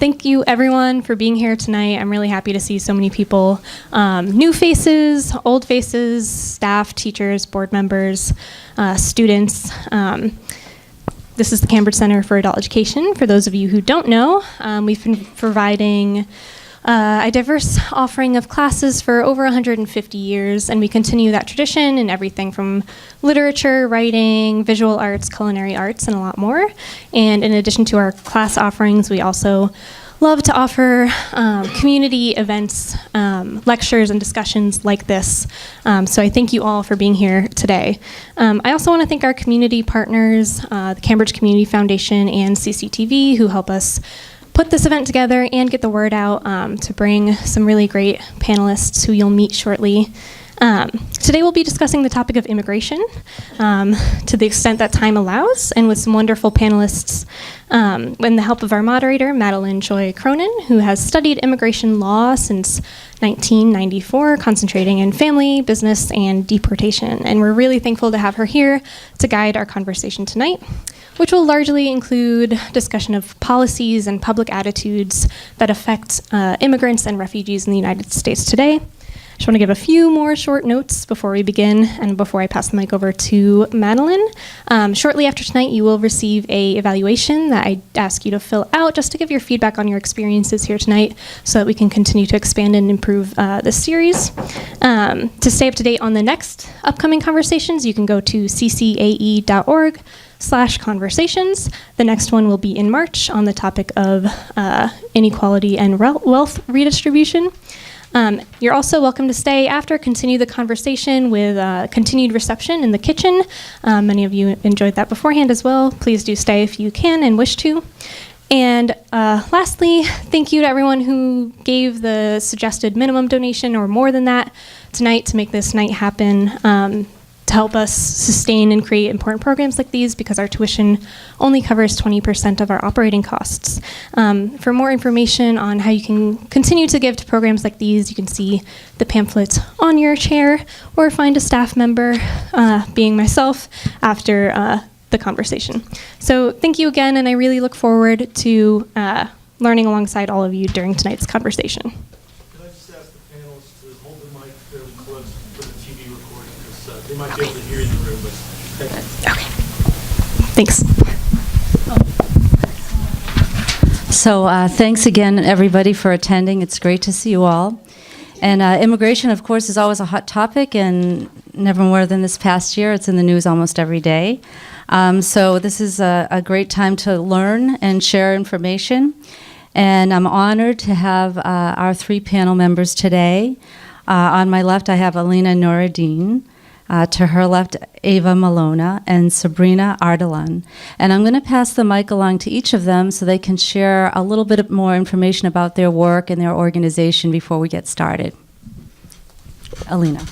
thank you everyone for being here tonight. I'm really happy to see so many people, new faces, old faces, staff, teachers, board members, students. This is the Cambridge Center for Adult Education. For those of you who don't know, we've been providing a diverse offering of classes for over 150 years, and we continue that tradition in everything from literature, writing, visual arts, culinary arts, and a lot more. And in addition to our class offerings, we also love to offer community events, lectures, and discussions like this. So I thank you all for being here today. I also want to thank our community partners, the Cambridge Community Foundation and CCTV, who help us put this event together and get the word out to bring some really great panelists who you'll meet shortly. Today we'll be discussing the topic of immigration to the extent that time allows, and with some wonderful panelists with the help of our moderator, Madeline Joy Cronin, who has studied immigration law since 1994, concentrating in family, business, and deportation. And we're really thankful to have her here to guide our conversation tonight, which will largely include discussion of policies and public attitudes that affect immigrants and refugees in the United States today. I just want to give a few more short notes before we begin and before I pass the mic over to Madeline. Shortly after tonight, you will receive an evaluation that I ask you to fill out just to give your feedback on your experiences here tonight so that we can continue to expand and improve this series. To stay up to date on the next upcoming conversations, you can go to ccae.org/conversations. The next one will be in March on the topic of inequality and wealth redistribution. You're also welcome to stay after, continue the conversation with continued reception in the kitchen. Many of you enjoyed that beforehand as well. Please do stay if you can and wish to. And lastly, thank you to everyone who gave the suggested minimum donation or more than that tonight to make this night happen. To help us sustain and create important programs like these, because our tuition only covers 20% of our operating costs. For more information on how you can continue to give to programs like these, you can see the pamphlet on your chair or find a staff member, being myself, after the conversation. So thank you again, and I really look forward to learning alongside all of you during tonight's conversation. They might be able to hear you in the room, but thank you. Okay. Thanks. So thanks again, everybody, for attending. It's great to see you all. And immigration, of course, is always a hot topic, and never more than this past year. It's in the news almost every day. So this is a great time to learn and share information. And I'm honored to have our three panel members today. On my left, I have Alina Noureddin. To her left, Ava Malona and Sabrina Ardalan. And I'm going to pass the mic along to each of them so they can share a little bit more information about their work and their organization before we get started. Alina.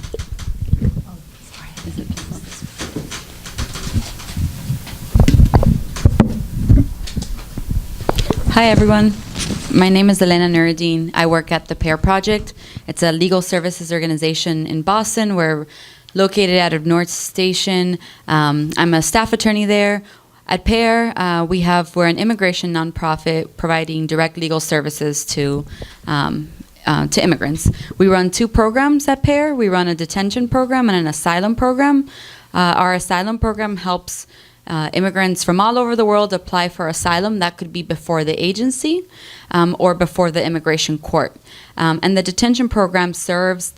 Hi, everyone. My name is Elena Noureddin. I work at the PAIR Project. It's a legal services organization in Boston. We're located out of North Station. I'm a staff attorney there. At PAIR, we're an immigration nonprofit providing direct legal services to immigrants. We run two programs at PAIR. We run a detention program and an asylum program. Our asylum program helps immigrants from all over the world apply for asylum. That could be before the agency or before the immigration court. And the detention program serves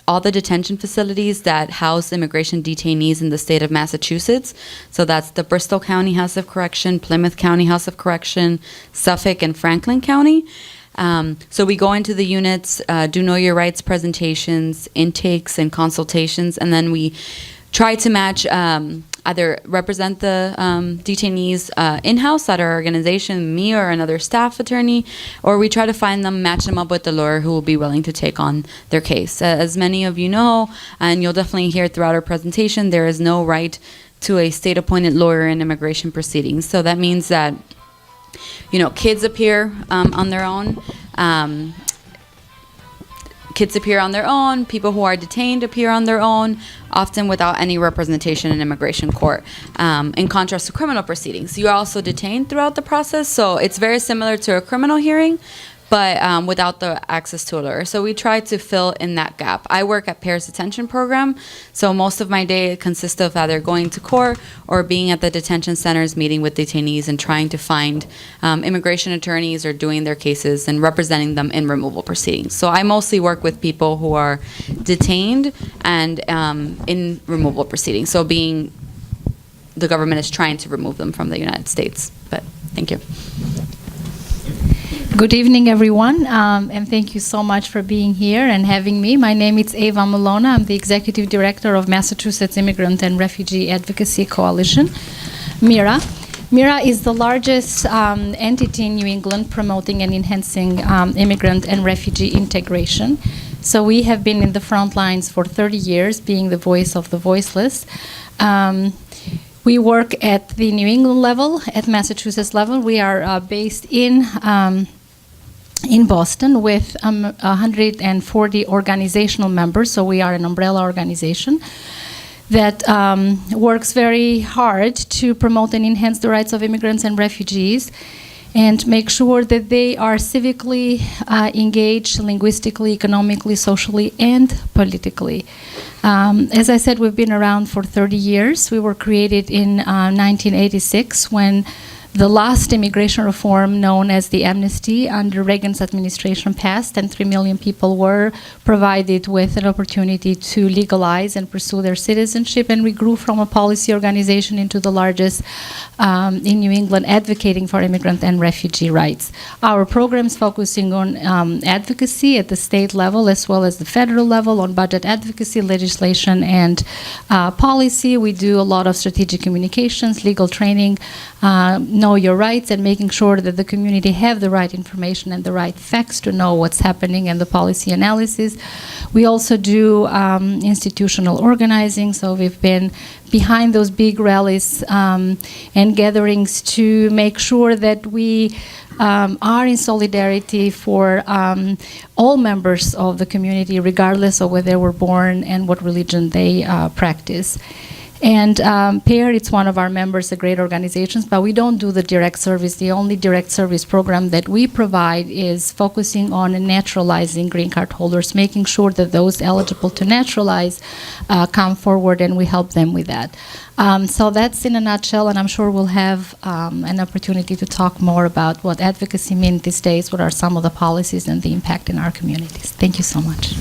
all the detention facilities that house immigration detainees in the state of Massachusetts. So that's the Bristol County House of Correction, Plymouth County House of Correction, Suffolk, and Franklin County. So we go into the units, do know your rights presentations, intakes, and consultations, and then we try to match either represent the detainees in-house at our organization, me or another staff attorney, or we try to find them, match them up with the lawyer who will be willing to take on their case. As many of you know, and you'll definitely hear throughout our presentation, there is no right to a state-appointed lawyer in immigration proceedings. So that means that, kids appear on their own. kids appear on their own, people who are detained appear on their own, often without any representation in immigration court. In contrast to criminal proceedings, you are also detained throughout the process, so it's very similar to a criminal hearing, but without the access to a lawyer. So we try to fill in that gap. I work at Paris Detention Program, so most of my day consists of either going to court or being at the detention centers, meeting with detainees and trying to find immigration attorneys or doing their cases and representing them in removal proceedings. So I mostly work with people who are detained and in removal proceedings, so being the government is trying to remove them from the United States. But thank you. Good evening, everyone, and thank you so much for being here and having me. My name is Eva Malona. I'm the Executive Director of Massachusetts Immigrant and Refugee Advocacy Coalition, MIRA. MIRA is the largest entity in New England promoting and enhancing immigrant and refugee integration. So we have been in the front lines for 30 years, being the voice of the voiceless. We work at the New England level, at Massachusetts level. We are based in Boston with 140 organizational members, so we are an umbrella organization that works very hard to promote and enhance the rights of immigrants and refugees and make sure that they are civically engaged linguistically, economically, socially, and politically. As I said, we've been around for 30 years. We were created in 1986 when the last immigration reform known as the amnesty under Reagan's administration passed, and 3 million people were provided with an opportunity to legalize and pursue their citizenship, and we grew from a policy organization into the largest in New England advocating for immigrant and refugee rights. Our programs focusing on advocacy at the state level as well as the federal level on budget advocacy, legislation, and policy. We do a lot of strategic communications, legal training, know your rights, and making sure that the community have the right information and the right facts to know what's happening and the policy analysis. We also do institutional organizing, so we've been behind those big rallies and gatherings to make sure that we are in solidarity for all members of the community, regardless of where they were born and what religion they practice. And PAIR, it's one of our members, a great organization, but we don't do the direct service. The only direct service program that we provide is focusing on naturalizing green card holders, making sure that those eligible to naturalize come forward, and we help them with that. So that's in a nutshell, and I'm sure we'll have an opportunity to talk more about what advocacy means these days, what are some of the policies and the impact in our communities. Thank you so much.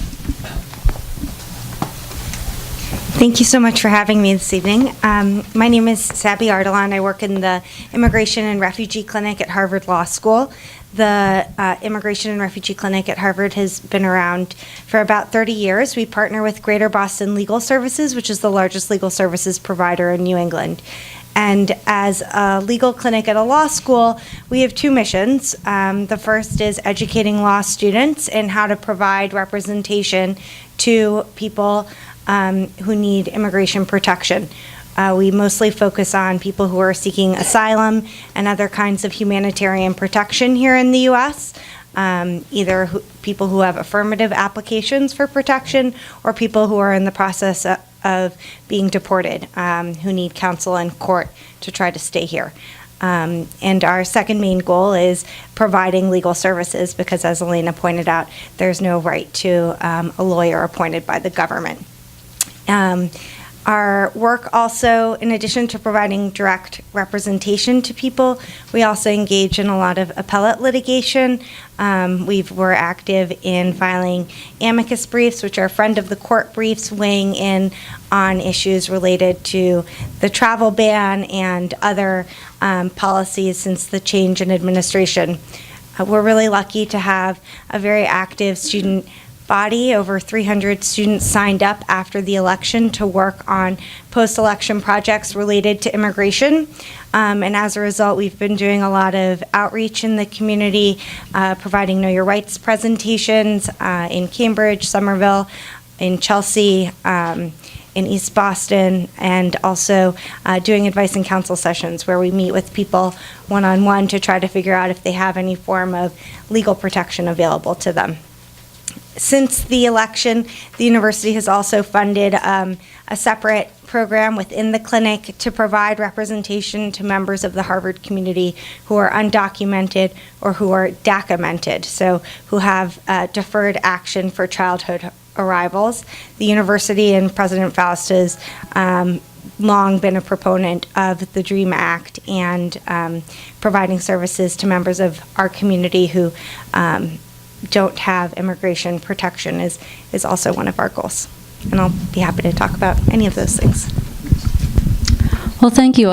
Thank you so much for having me this evening. My name is Sabi Ardalan. I work in the Immigration and Refugee Clinic at Harvard Law School. The Immigration and Refugee Clinic at Harvard has been around for about 30 years. We partner with Greater Boston Legal Services, which is the largest legal services provider in New England. And as a legal clinic at a law school, we have two missions. The first is educating law students in how to provide representation to people who need immigration protection. We mostly focus on people who are seeking asylum and other kinds of humanitarian protection here in the U.S., either people who have affirmative applications for protection or people who are in the process of being deported, who need counsel in court to try to stay here. And our second main goal is providing legal services because, as Elena pointed out, there's no right to a lawyer appointed by the government. Our work also, in addition to providing direct representation to people, we also engage in a lot of appellate litigation. We're active in filing amicus briefs, which are friend of the court briefs, weighing in on issues related to the travel ban and other policies since the change in administration. We're really lucky to have a very active student body. Over 300 students signed up after the election to work on post-election projects related to immigration. And as a result, we've been doing a lot of outreach in the community, providing Know Your Rights presentations in Cambridge, Somerville, in Chelsea, in East Boston, and also doing advice and counsel sessions where we meet with people one-on-one to try to figure out if they have any form of legal protection available to them. Since the election, the university has also funded a separate program within the clinic to provide representation to members of the Harvard community who are undocumented or who are documented, so who have deferred action for childhood arrivals. The university and President Faust has long been a proponent of the DREAM Act and providing services to members of our community who don't have immigration protection is also one of our goals. And I'll be happy to talk about any of those things. Well, thank you.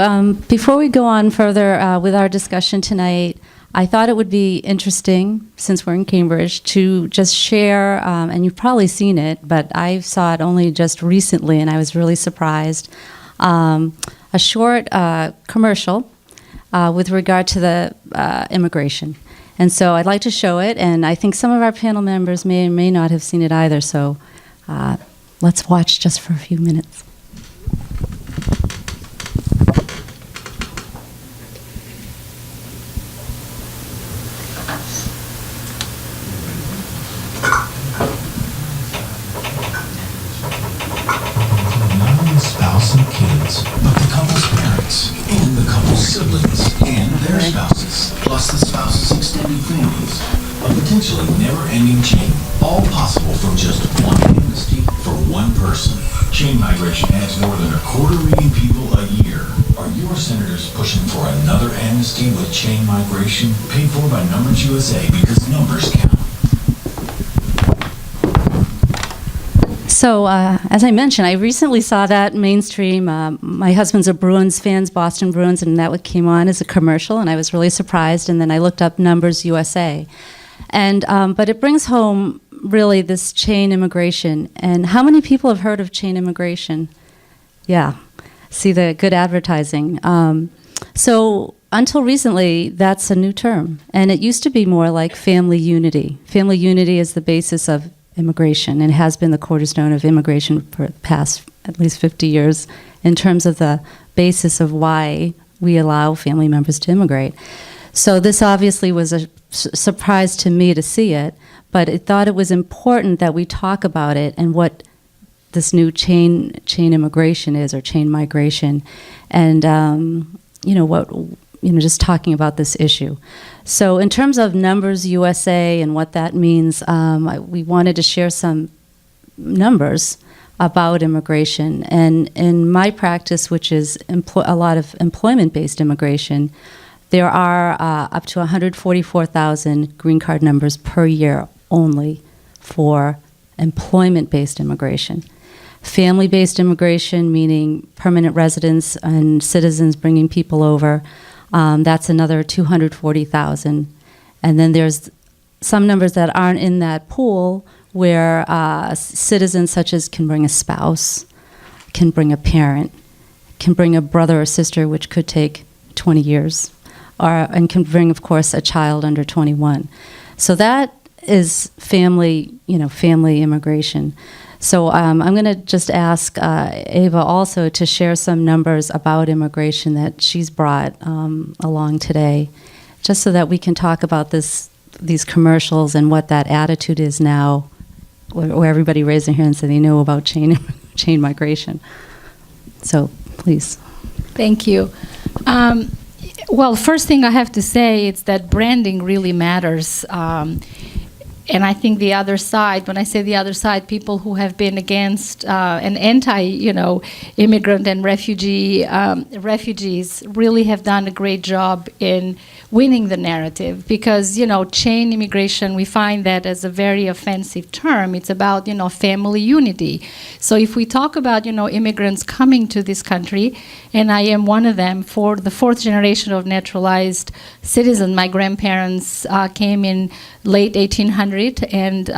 Before we go on further with our discussion tonight, I thought it would be interesting, since we're in Cambridge, to just share, and you've probably seen it, but I saw it only just recently, and I was really surprised, a short commercial with regard to the immigration. And so I'd like to show it, and I think some of our panel members may or may not have seen it either, so let's watch just for a few minutes. Not only the spouse and kids, but the couple's parents, and the couple's siblings, and their spouses, plus the spouse's extended families. A potentially never-ending chain, all possible from just one amnesty for one person. Chain migration adds more than 250,000 people a year. Are your senators pushing for another amnesty with chain migration, paid for by Numbers USA, because numbers count? So, as I mentioned, I recently saw that mainstream. My husband's a Bruins fan, Boston Bruins, and that what came on as a commercial, and I was really surprised. And then I looked up Numbers USA, and but it brings home really this chain immigration. And how many people have heard of chain immigration? Yeah, see the good advertising. So until recently, that's a new term, and it used to be more like family unity. Family unity is the basis of immigration, and has been the cornerstone of immigration for the past at least 50 years in terms of the basis of why we allow family members to immigrate. So this obviously was a surprise to me to see it, but I thought it was important that we talk about it and what this new chain immigration is, or chain migration, and just talking about this issue. So in terms of Numbers USA and what that means, we wanted to share some numbers about immigration. And in my practice, which is a lot of employment-based immigration, there are up to 144,000 green card numbers per year only for employment-based immigration. Family-based immigration, meaning permanent residents and citizens bringing people over, that's another 240,000. And then there's some numbers that aren't in that pool where citizens such as can bring a spouse, can bring a parent, can bring a brother or sister, which could take 20 years, and can bring, of course, a child under 21. So that is family immigration. So I'm going to just ask Ava also to share some numbers about immigration that she's brought along today, just so that we can talk about these commercials and what that attitude is now, where everybody raised their hand and said they know about chain migration. So please. Thank you. Well, first thing I have to say is that branding really matters. And I think the other side, when I say the other side, people who have been against and anti-immigrant and refugees really have done a great job in winning the narrative, because, chain immigration, we find that as a very offensive term. It's about, family unity. So if we talk about, immigrants coming to this country, and I am one of them, for the fourth generation of naturalized citizen, my grandparents came in late 1800, and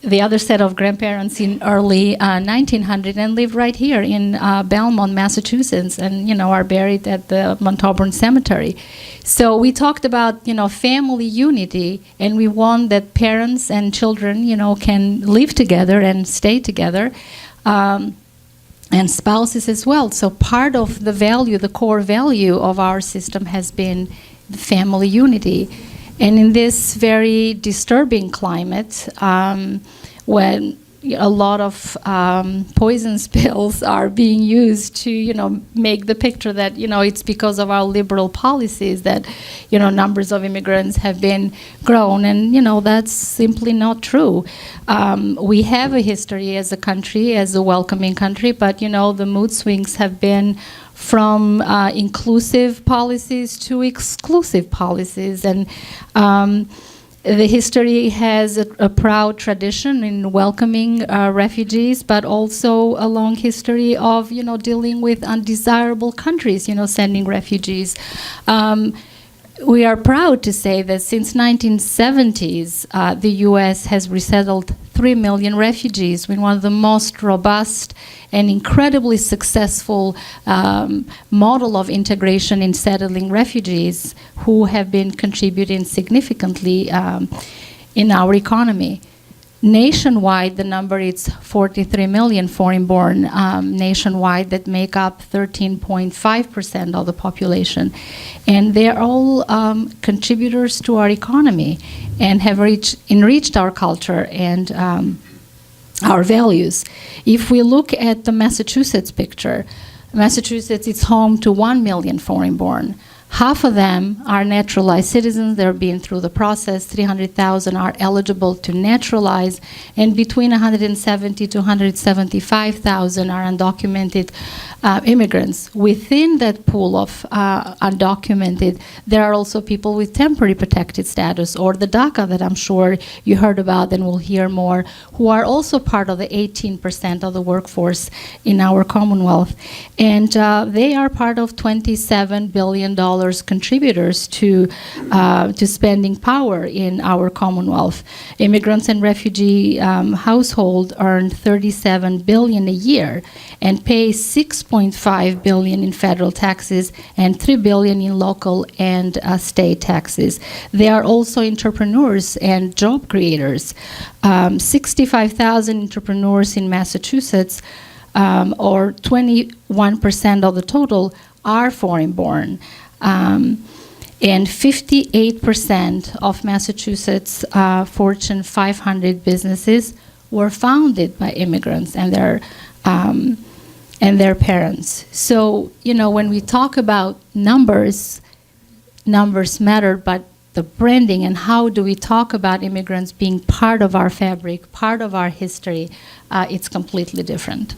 the other set of grandparents in early 1900, and live right here in Belmont, Massachusetts, and are buried at the Mount Auburn Cemetery. So we talked about family unity, and we want that parents and children can live together and stay together, and spouses as well. So part of the value, the core value of our system, has been family unity. And in this very disturbing climate, when a lot of poison spills are being used to, make the picture that, it's because of our liberal policies that, numbers of immigrants have been grown. And, that's simply not true. We have a history as a country, as a welcoming country, but, the mood swings have been from inclusive policies to exclusive policies. And the history has a proud tradition in welcoming refugees, but also a long history of, dealing with undesirable countries, sending refugees. We are proud to say that since 1970s, the U.S. has resettled 3 million refugees with one of the most robust and incredibly successful model of integration in settling refugees who have been contributing significantly in our economy. Nationwide, the number is 43 million foreign-born nationwide that make up 13.5% of the population. And they're all contributors to our economy and have enriched our culture and our values. If we look at the Massachusetts picture, Massachusetts is home to 1 million foreign-born. Half of them are naturalized citizens. They're being through the process. 300,000 are eligible to naturalize, and between 170 to 175,000 are undocumented immigrants. Within that pool of undocumented, there are also people with temporary protected status, or the DACA that I'm sure you heard about and will hear more, who are also part of the 18% of the workforce in our Commonwealth. And they are part of $27 billion contributors to spending power in our Commonwealth. Immigrants and refugee households earn $37 billion a year and pay $6.5 billion in federal taxes and $3 billion in local and state taxes. They are also entrepreneurs and job creators. 65,000 entrepreneurs in Massachusetts, or 21% of the total, are foreign-born. And 58% of Massachusetts Fortune 500 businesses were founded by immigrants and their parents. So, when we talk about numbers matter, but the branding and how do we talk about immigrants being part of our fabric, part of our history, it's completely different.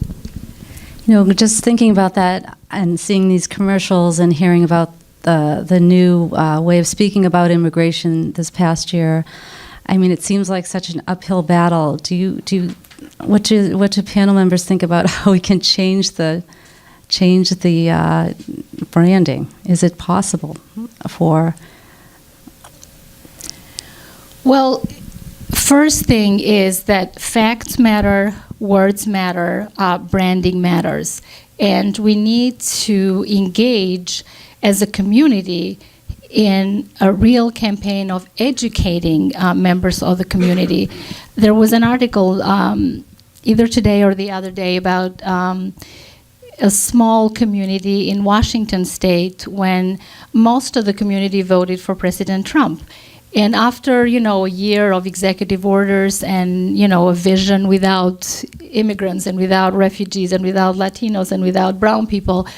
Just thinking about that and seeing these commercials and hearing about the new way of speaking about immigration this past year, it seems like such an uphill battle. What do panel members think about how we can change the branding? Is it possible for? Well, first thing is that facts matter, words matter, branding matters, and we need to engage as a community in a real campaign of educating members of the community. There was an article either today or the other day about a small community in Washington state when most of the community voted for President Trump. And after, a year of executive orders and, a vision without immigrants and without refugees and without Latinos and without brown people,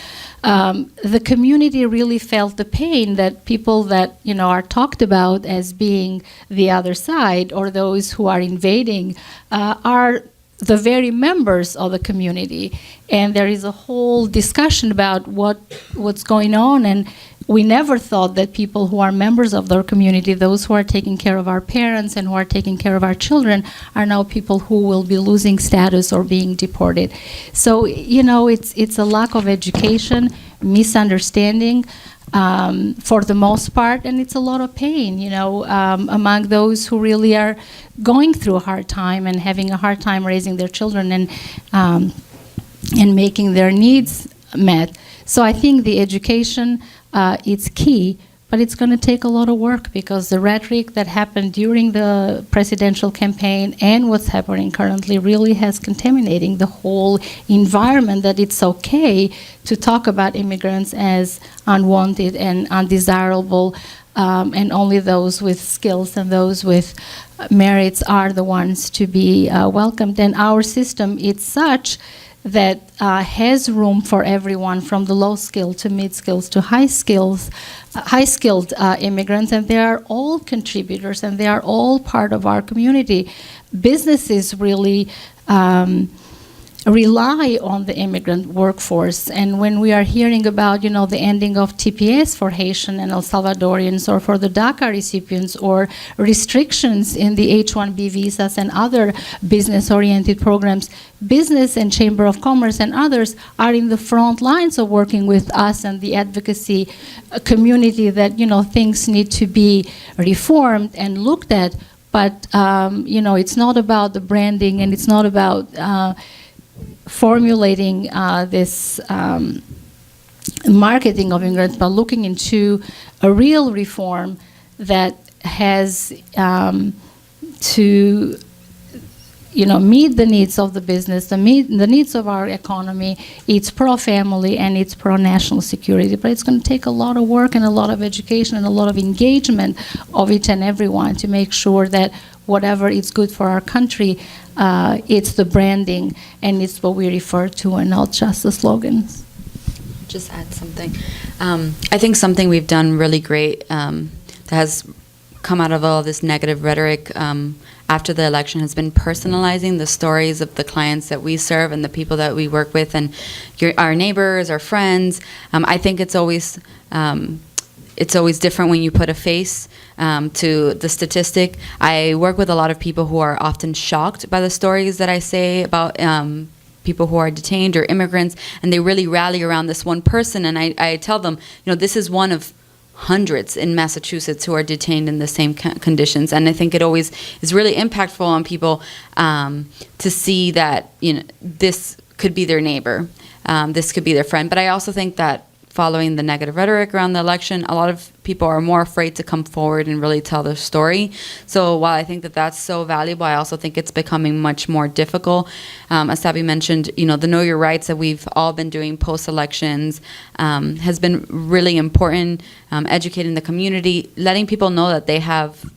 the community really felt the pain that people that, are talked about as being the other side or those who are invading are the very members of the community. And there is a whole discussion about what's going on, and we never thought that people who are members of their community, those who are taking care of our parents and who are taking care of our children, are now people who will be losing status or being deported. So, it's a lack of education, misunderstanding for the most part, and it's a lot of pain, among those who really are going through a hard time and having a hard time raising their children and making their needs met. So I think the education is key, but it's going to take a lot of work because the rhetoric that happened during the presidential campaign and what's happening currently really has contaminating the whole environment, that it's okay to talk about immigrants as unwanted and undesirable and only those with skills and those with merits are the ones to be welcomed. And our system is such that has room for everyone, from the low skilled to mid skills to high skilled immigrants, and they are all contributors and they are all part of our community. Businesses really rely on the immigrant workforce, and when we are hearing about, the ending of TPS for Haitian and El Salvadorians, or for the DACA recipients, or restrictions in the H-1B visas and other business-oriented programs, business and Chamber of Commerce and others are in the front lines of working with us and the advocacy community that, things need to be reformed and looked at. But, it's not about the branding, and it's not about formulating this marketing of immigrants, but looking into a real reform that has to meet the needs of the business, the needs of our economy. It's pro-family and it's pro-national security, but it's going to take a lot of work and a lot of education and a lot of engagement of each and everyone to make sure that whatever is good for our country, it's the branding and it's what we refer to and not just the slogans. Just add something. I think something we've done really great that has come out of all this negative rhetoric after the election has been personalizing the stories of the clients that we serve and the people that we work with, and our neighbors, our friends. I think it's always different when you put a face to the statistic. I work with a lot of people who are often shocked by the stories that I say about people who are detained or immigrants, and they really rally around this one person. And I tell them, this is one of hundreds in Massachusetts who are detained in the same conditions. And I think it always is really impactful on people to see that, this could be their neighbor, this could be their friend. But I also think that following the negative rhetoric around the election, a lot of people are more afraid to come forward and really tell their story. So while I think that that's so valuable, I also think it's becoming much more difficult. As Sabi mentioned, the Know Your Rights that we've all been doing post-elections has been really important, educating the community, letting people know that they have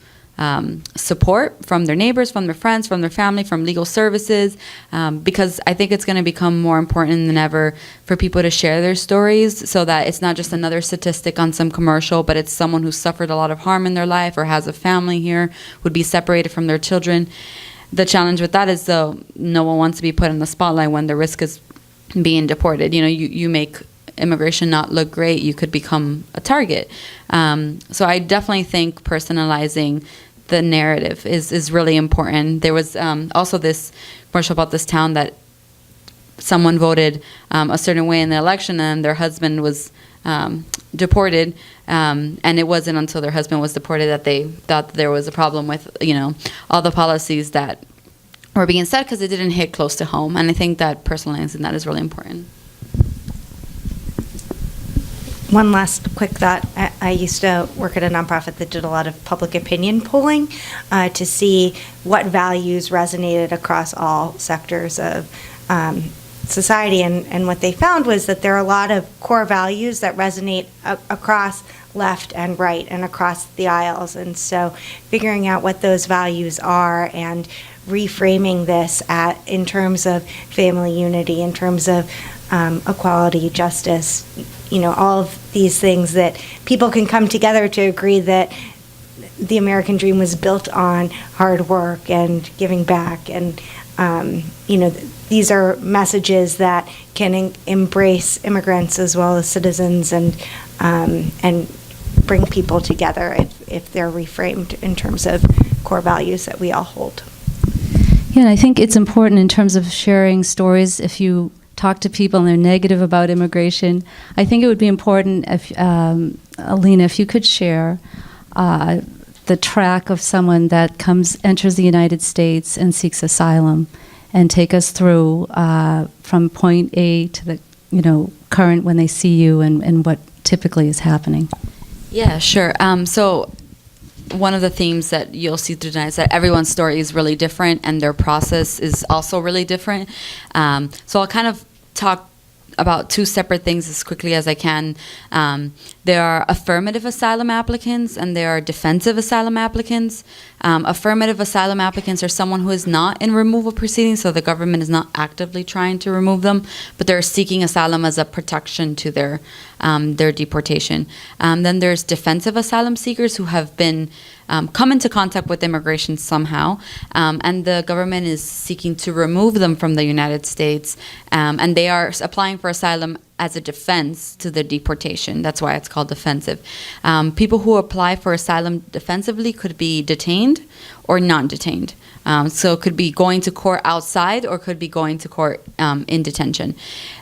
support from their neighbors, from their friends, from their family, from legal services, because I think it's going to become more important than ever for people to share their stories, so that it's not just another statistic on some commercial, but it's someone who suffered a lot of harm in their life or has a family here, would be separated from their children. The challenge with that is, though, no one wants to be put in the spotlight when the risk is being deported. You make immigration not look great, you could become a target. So I definitely think personalizing the narrative is really important. There was also this commercial about this town that someone voted a certain way in the election and their husband was deported, and it wasn't until their husband was deported that they thought that there was a problem with all the policies that were being said, because it didn't hit close to home. And I think that personalizing that is really important. One last quick thought. I used to work at a nonprofit that did a lot of public opinion polling to see what values resonated across all sectors of society. And what they found was that there are a lot of core values that resonate across left and right and across the aisles. And so figuring out what those values are and reframing this in terms of family unity, in terms of equality, justice, all of these things that people can come together to agree that the American dream was built on hard work and giving back. And, these are messages that can embrace immigrants as well as citizens and bring people together if they're reframed in terms of core values that we all hold. Yeah, and I think it's important in terms of sharing stories. If you talk to people and they're negative about immigration, I think it would be important if, Alina, if you could share the track of someone that enters the United States and seeks asylum, and take us through from point A to the current when they see you and what typically is happening. Yeah, sure. So one of the themes that you'll see through tonight is that everyone's story is really different and their process is also really different. So I'll kind of talk about two separate things as quickly as I can. There are affirmative asylum applicants and there are defensive asylum applicants. Affirmative asylum applicants are someone who is not in removal proceedings, so the government is not actively trying to remove them, but they're seeking asylum as a protection to their deportation. Then there's defensive asylum seekers who have been come into contact with immigration somehow, and the government is seeking to remove them from the United States, and they are applying for asylum as a defense to the deportation. That's why it's called defensive. People who apply for asylum defensively could be detained or non-detained. So it could be going to court outside or could be going to court in detention.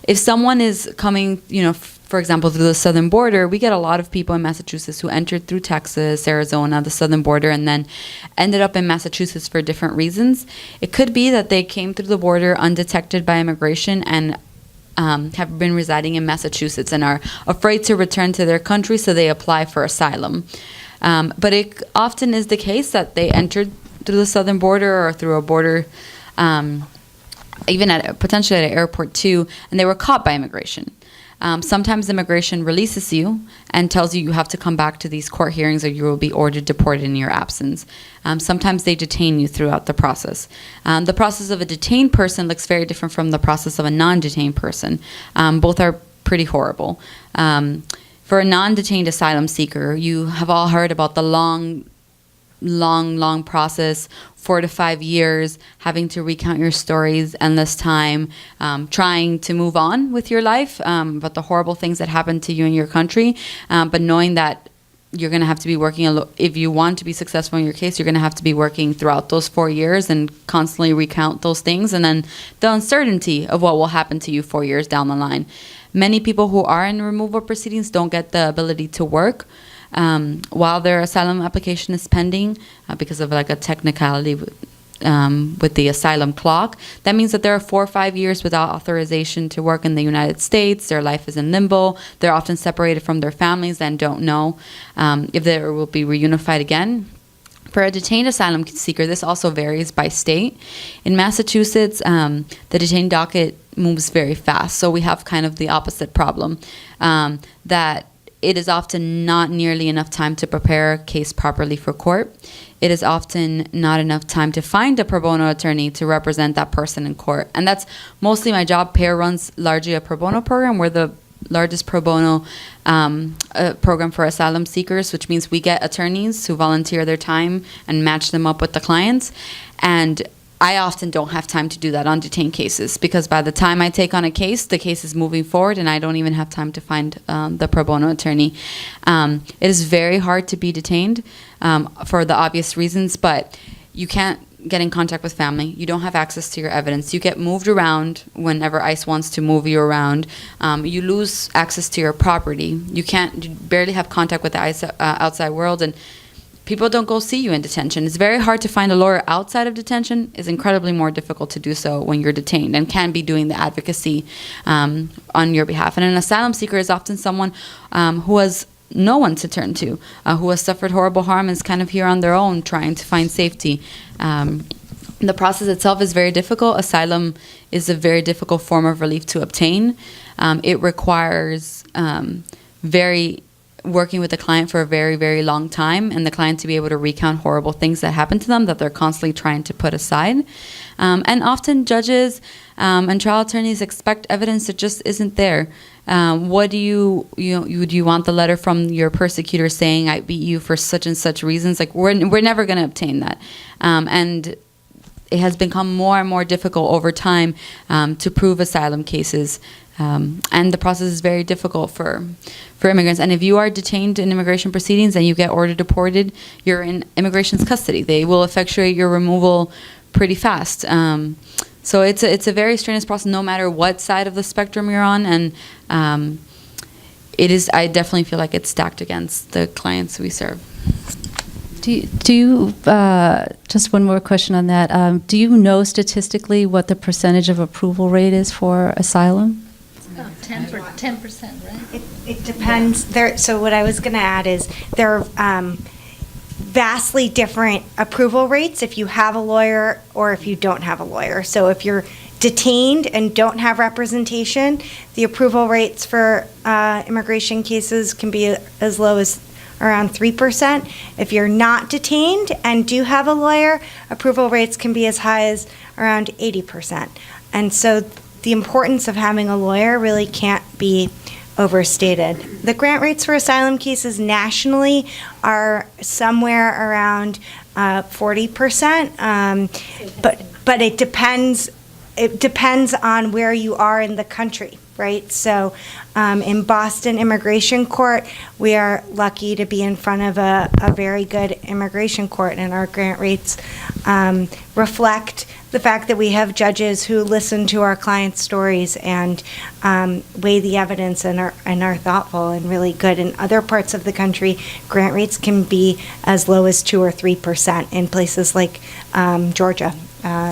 If someone is coming, for example, through the southern border, we get a lot of people in Massachusetts who entered through Texas, Arizona, the southern border, and then ended up in Massachusetts for different reasons. It could be that they came through the border undetected by immigration and have been residing in Massachusetts and are afraid to return to their country, so they apply for asylum. But it often is the case that they entered through the southern border or through a border, even potentially at an airport too, and they were caught by immigration. Sometimes immigration releases you and tells you have to come back to these court hearings or you will be ordered deported in your absence. Sometimes they detain you throughout the process. The process of a detained person looks very different from the process of a non-detained person. Both are pretty horrible. For a non-detained asylum seeker, you have all heard about the long process, 4 to 5 years, having to recount your stories, endless time, trying to move on with your life, but the horrible things that happened to you in your country, but knowing that you're going to have to be working, if you want to be successful in your case, you're going to have to be working throughout those 4 years and constantly recount those things, and then the uncertainty of what will happen to you 4 years down the line. Many people who are in removal proceedings don't get the ability to work while their asylum application is pending because of like a technicality with the asylum clock. That means that there are 4 or 5 years without authorization to work in the United States. Their life is in limbo. They're often separated from their families and don't know if they will be reunified again. For a detained asylum seeker, this also varies by state. In Massachusetts, the detained docket moves very fast, so we have kind of the opposite problem, that it is often not nearly enough time to prepare a case properly for court. It is often not enough time to find a pro bono attorney to represent that person in court. And that's mostly my job. PAIR runs largely a pro bono program. We're the largest pro bono program for asylum seekers, which means we get attorneys who volunteer their time and match them up with the clients. And I often don't have time to do that on detained cases because by the time I take on a case, the case is moving forward and I don't even have time to find the pro bono attorney. It is very hard to be detained for the obvious reasons, but you can't get in contact with family. You don't have access to your evidence. You get moved around whenever ICE wants to move you around. You lose access to your property. You barely have contact with the ICE outside world, and people don't go see you in detention. It's very hard to find a lawyer outside of detention. It's incredibly more difficult to do so when you're detained and can be doing the advocacy on your behalf. And an asylum seeker is often someone who has no one to turn to, who has suffered horrible harm and is kind of here on their own trying to find safety. The process itself is very difficult. Asylum is a very difficult form of relief to obtain. It requires working with the client for a very, very long time, and the client to be able to recount horrible things that happen to them that they're constantly trying to put aside. And often judges and trial attorneys expect evidence that just isn't there. What do you want the letter from your persecutor saying I beat you for such and such reasons? Like we're never going to obtain that. And it has become more and more difficult over time to prove asylum cases. And the process is very difficult for immigrants. And if you are detained in immigration proceedings and you get ordered deported, you're in immigration's custody. They will effectuate your removal pretty fast. So it's a very strenuous process no matter what side of the spectrum you're on. And I definitely feel like it's stacked against the clients we serve. Do you just one more question on that. Do you know statistically what the percentage of approval rate is for asylum? 10%, right? It depends. So what I was going to add is there are vastly different approval rates if you have a lawyer or if you don't have a lawyer. So if you're detained and don't have representation, the approval rates for immigration cases can be as low as around 3%. If you're not detained and do have a lawyer, approval rates can be as high as around 80%. And so the importance of having a lawyer really can't be overstated. The grant rates for asylum cases nationally are somewhere around 40%, but it depends. It depends on where you are in the country, right? So in Boston Immigration Court, we are lucky to be in front of a very good immigration court, and our grant rates reflect the fact that we have judges who listen to our clients' stories and weigh the evidence and are thoughtful and really good. In other parts of the country, grant rates can be as low as 2 or 3% in places like Georgia.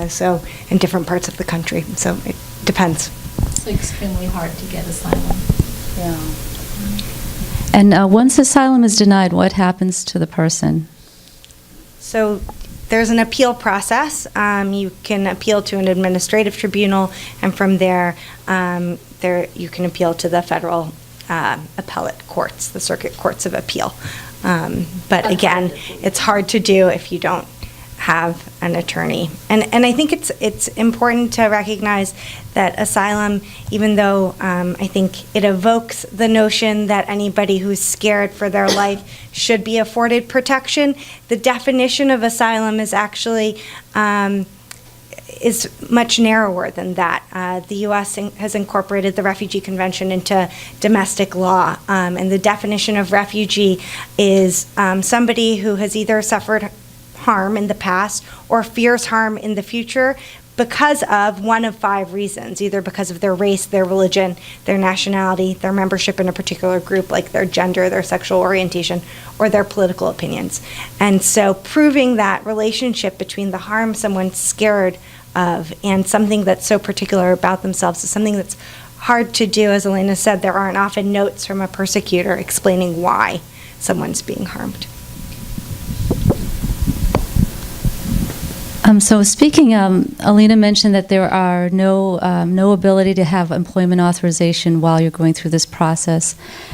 So in different parts of the country. So it depends. It's extremely hard to get asylum. Yeah. And once asylum is denied, what happens to the person? So there's an appeal process. You can appeal to an administrative tribunal, and from there you can appeal to the federal appellate courts, the circuit courts of appeal. But again, it's hard to do if you don't have an attorney. And I think it's important to recognize that asylum, even though I think it evokes the notion that anybody who's scared for their life should be afforded protection, the definition of asylum is actually is much narrower than that. The U.S. has incorporated the Refugee Convention into domestic law, and the definition of refugee is somebody who has either suffered harm in the past or fears harm in the future because of one of 5 reasons, either because of their race, their religion, their nationality, their membership in a particular group, like their gender, their sexual orientation, or their political opinions. And so proving that relationship between the harm someone's scared of and something that's so particular about themselves is something that's hard to do. As Elena said, there aren't often notes from a persecutor explaining why someone's being harmed. So speaking, Alina mentioned that there are no ability to have employment authorization while you're going through this process.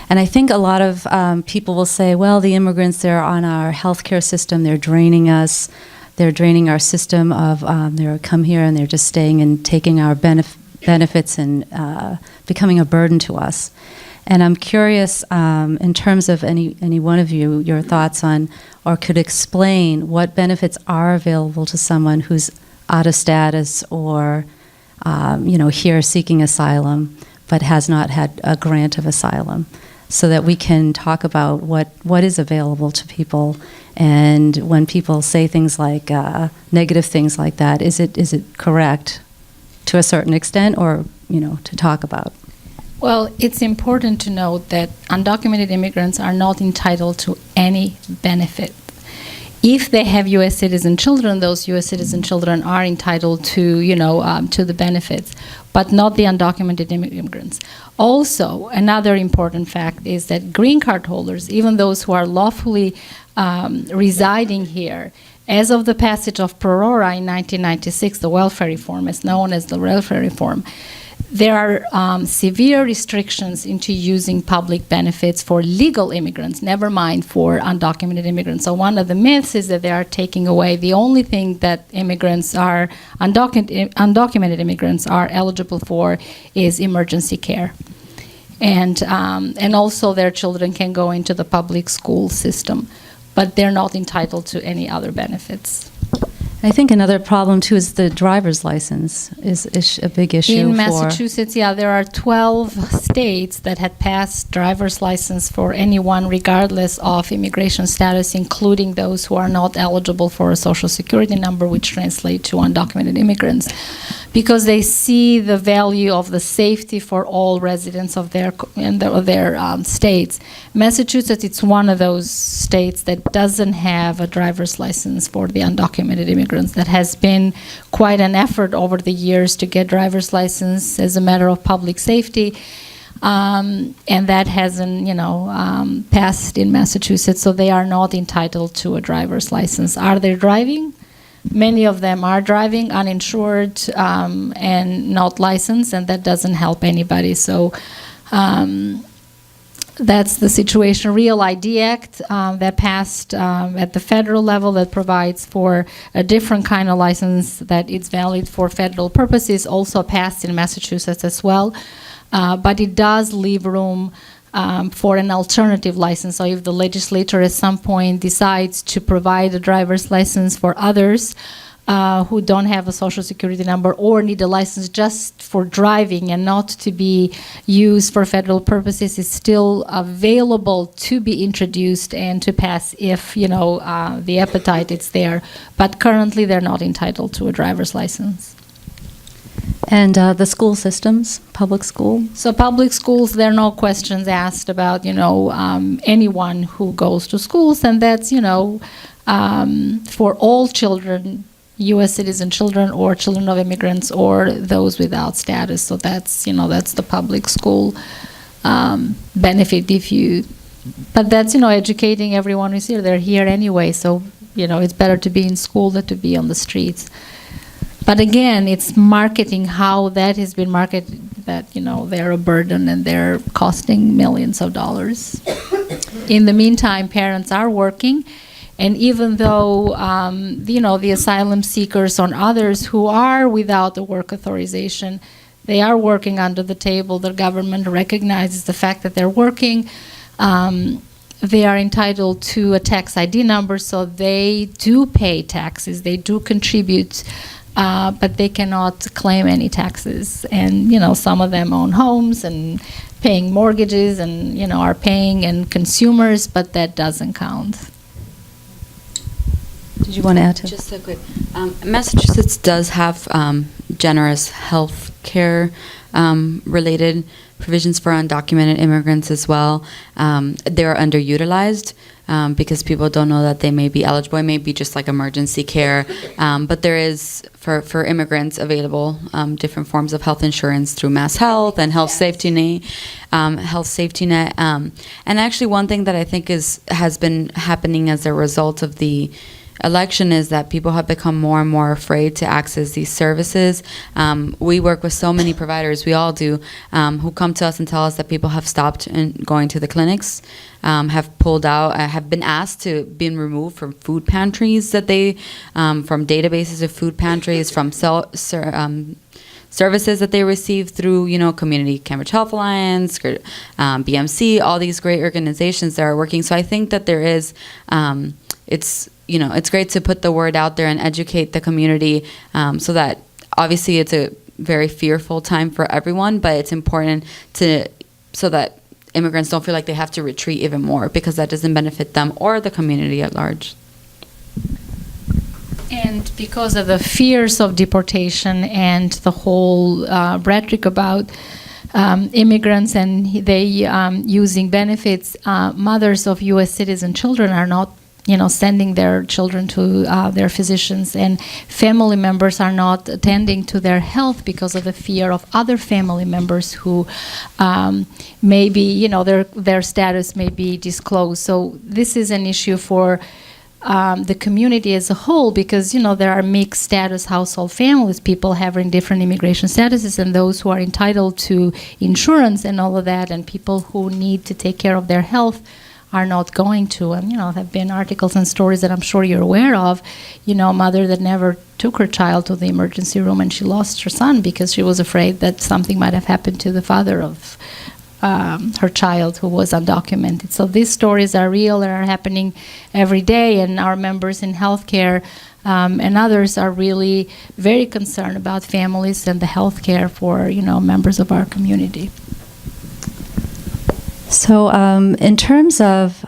And I think a lot of people will say, well, the immigrants, they're on our healthcare system, they're draining us, they're draining our system of, they're come here and they're just staying and taking our benefits and becoming a burden to us. And I'm curious, in terms of any one of you, your thoughts on, or could explain what benefits are available to someone who's out of status or, here seeking asylum, but has not had a grant of asylum, so that we can talk about what is available to people. And when people say things like negative things like that, is it correct to a certain extent, or to talk about? Well, it's important to note that undocumented immigrants are not entitled to any benefit. If they have U.S. citizen children, those U.S. citizen children are entitled to, to the benefits, but not the undocumented immigrants. Also, another important fact is that green card holders, even those who are lawfully residing here, as of the passage of PRORA in 1996, the welfare reform is known as the welfare reform, there are severe restrictions into using public benefits for legal immigrants, never mind for undocumented immigrants. So one of the myths is that they are taking away the only thing that undocumented immigrants are eligible for is emergency care. And also their children can go into the public school system, but they're not entitled to any other benefits. I think another problem, too, is the driver's license is a big issue. In Massachusetts, there are 12 states that had passed driver's license for anyone regardless of immigration status, including those who are not eligible for a Social Security number, which translates to undocumented immigrants, because they see the value of the safety for all residents of their states. Massachusetts, it's one of those states that doesn't have a driver's license for the undocumented immigrants. That has been quite an effort over the years to get driver's license as a matter of public safety, and that hasn't, passed in Massachusetts, so they are not entitled to a driver's license. Are they driving? many of them are driving uninsured and not licensed, and that doesn't help anybody. So that's the situation. Real ID Act that passed at the federal level that provides for a different kind of license that is valid for federal purposes also passed in Massachusetts as well. But it does leave room for an alternative license. So if the legislature at some point decides to provide a driver's license for others who don't have a social security number or need a license just for driving and not to be used for federal purposes, is still available to be introduced and to pass if, you know, the appetite is there. But currently they're not entitled to a driver's license. And the school systems, public school? So public schools, there are no questions asked about, you know, anyone who goes to schools, and that's, you know, for all children, U.S. citizen children or children of immigrants or those without status. So that's, you know, that's the public school benefit if you, but that's, you know, educating everyone who's here. They're here anyway, so, you know, it's better to be in school than to be on the streets. But again, it's marketing, how that has been marketed, that, you know, they're a burden and they're costing millions of dollars. In the meantime, parents are working. And even though, you know, the asylum seekers and others who are without the work authorization, they are working under the table. The government recognizes the fact that they're working. They are entitled to a tax ID number, so they do pay taxes. They do contribute, but they cannot claim any taxes. And, you know, some of them own homes and paying mortgages and, you know, are paying and consumers, but that doesn't count. Did you want to add to? Just so quick. Massachusetts does have generous health care related provisions for undocumented immigrants as well. They're underutilized because people don't know that they may be eligible. It may be just like emergency care. But there is, for immigrants, available different forms of health insurance through Mass Health and Health Safety Net. And actually one thing that I think has been happening as a result of the election is that people have become more and more afraid to access these services. We work with so many providers, we all do, who come to us and tell us that people have stopped going to the clinics, have pulled out, have been asked to be removed from food pantries that they, from databases of food pantries, from services that they receive through, you know, Community Cambridge Health Alliance, BMC, all these great organizations that are working. So I think that there is, it's, you know, it's great to put the word out there and educate the community, so that obviously it's a very fearful time for everyone, but it's important so that immigrants don't feel like they have to retreat even more, because that doesn't benefit them or the community at large. And because of the fears of deportation and the whole rhetoric about immigrants and they using benefits, mothers of U.S. citizen children are not, you know, sending their children to their physicians, and family members are not attending to their health because of the fear of other family members who maybe, you know, their status may be disclosed. So this is an issue for the community as a whole, because, you know, there are mixed status household families, people having different immigration statuses, and those who are entitled to insurance and all of that, and people who need to take care of their health are not going to. And, you know, there have been articles and stories that I'm sure you're aware of, you know, a mother that never took her child to the emergency room and she lost her son because she was afraid that something might have happened to the father of her child who was undocumented. So these stories are real and are happening every day, and our members in healthcare and others are really very concerned about families and the healthcare for, you know, members of our community. So in terms of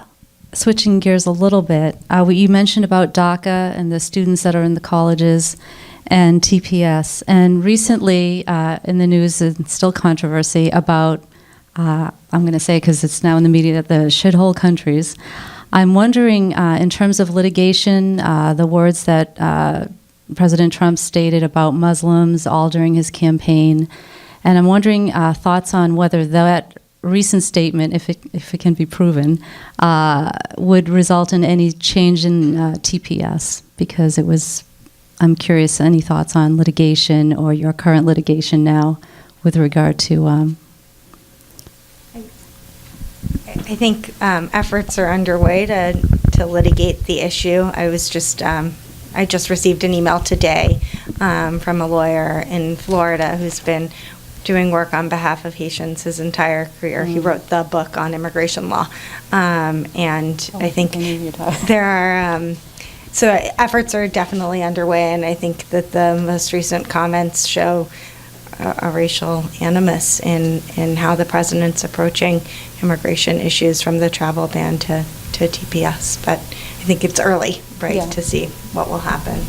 switching gears a little bit, you mentioned about DACA and the students that are in the colleges and TPS. And recently in the news, and still controversy about, I'm going to say because it's now in the media, the shithole countries. I'm wondering, in terms of litigation, the words that President Trump stated about Muslims all during his campaign, and I'm wondering thoughts on whether that recent statement, if it can be proven, would result in any change in TPS, because it was I'm curious, any thoughts on litigation or your current litigation now with regard to... I think efforts are underway to litigate the issue. I just received an email today from a lawyer in Florida who's been doing work on behalf of Haitians his entire career. He wrote the book on immigration law. And I think there are, so efforts are definitely underway, and I think that the most recent comments show a racial animus in how the president's approaching immigration issues, from the travel ban to TPS. But I think it's early, right, to see what will happen.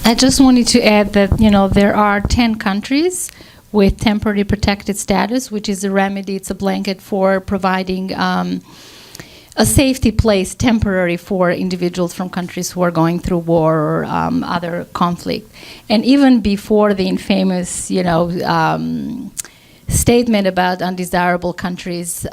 I just wanted to add that, there are 10 countries with temporary protected status, which is a remedy, it's a blanket for providing a safety place temporary for individuals from countries who are going through war or other conflict. And even before the infamous, statement about undesirable countries,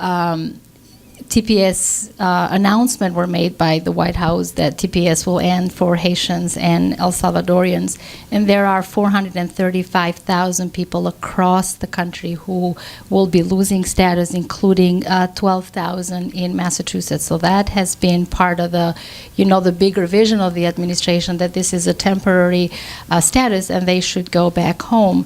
TPS announcement were made by the White House that TPS will end for Haitians and El Salvadorians. And there are 435,000 people across the country who will be losing status, including 12,000 in Massachusetts. So that has been part of the, the bigger vision of the administration, that this is a temporary status and they should go back home.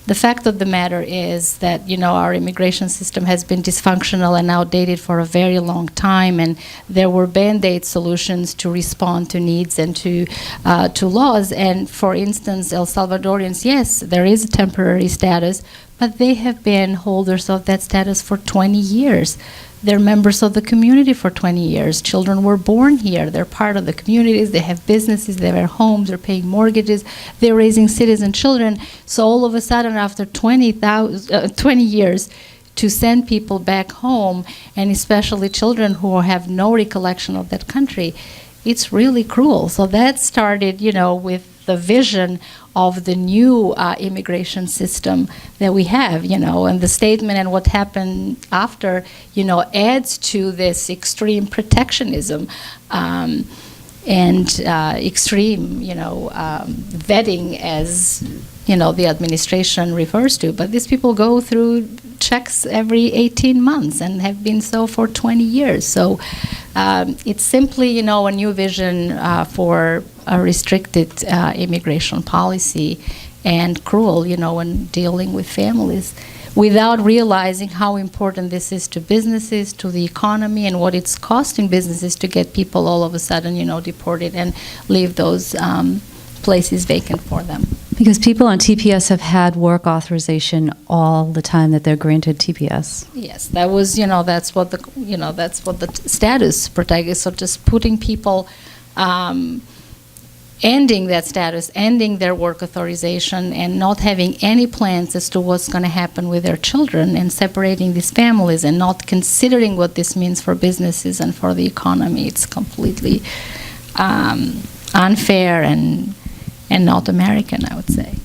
The fact of the matter is that, our immigration system has been dysfunctional and outdated for a very long time, and there were Band-Aid solutions to respond to needs and to laws. And for instance, El Salvadorians, yes, there is a temporary status, but they have been holders of that status for 20 years. They're members of the community for 20 years. Children were born here. They're part of the communities. They have businesses. They have homes. They're paying mortgages. They're raising citizen children. So all of a sudden, after 20 years, to send people back home, and especially children who have no recollection of that country, it's really cruel. So that started, with the vision of the new immigration system that we have, and the statement and what happened after, adds to this extreme protectionism and extreme, vetting, as the administration refers to. But these people go through checks every 18 months and have been so for 20 years. So it's simply, a new vision for a restricted immigration policy, and cruel, when dealing with families, without realizing how important this is to businesses, to the economy, and what it's costing businesses to get people all of a sudden, deported and leave those places vacant for them. Because people on TPS have had work authorization all the time that they're granted TPS. Yes, that was, that's what the status protected. So just putting people, ending that status, ending their work authorization, and not having any plans as to what's going to happen with their children, and separating these families and not considering what this means for businesses and for the economy. It's completely unfair and not American, I would say.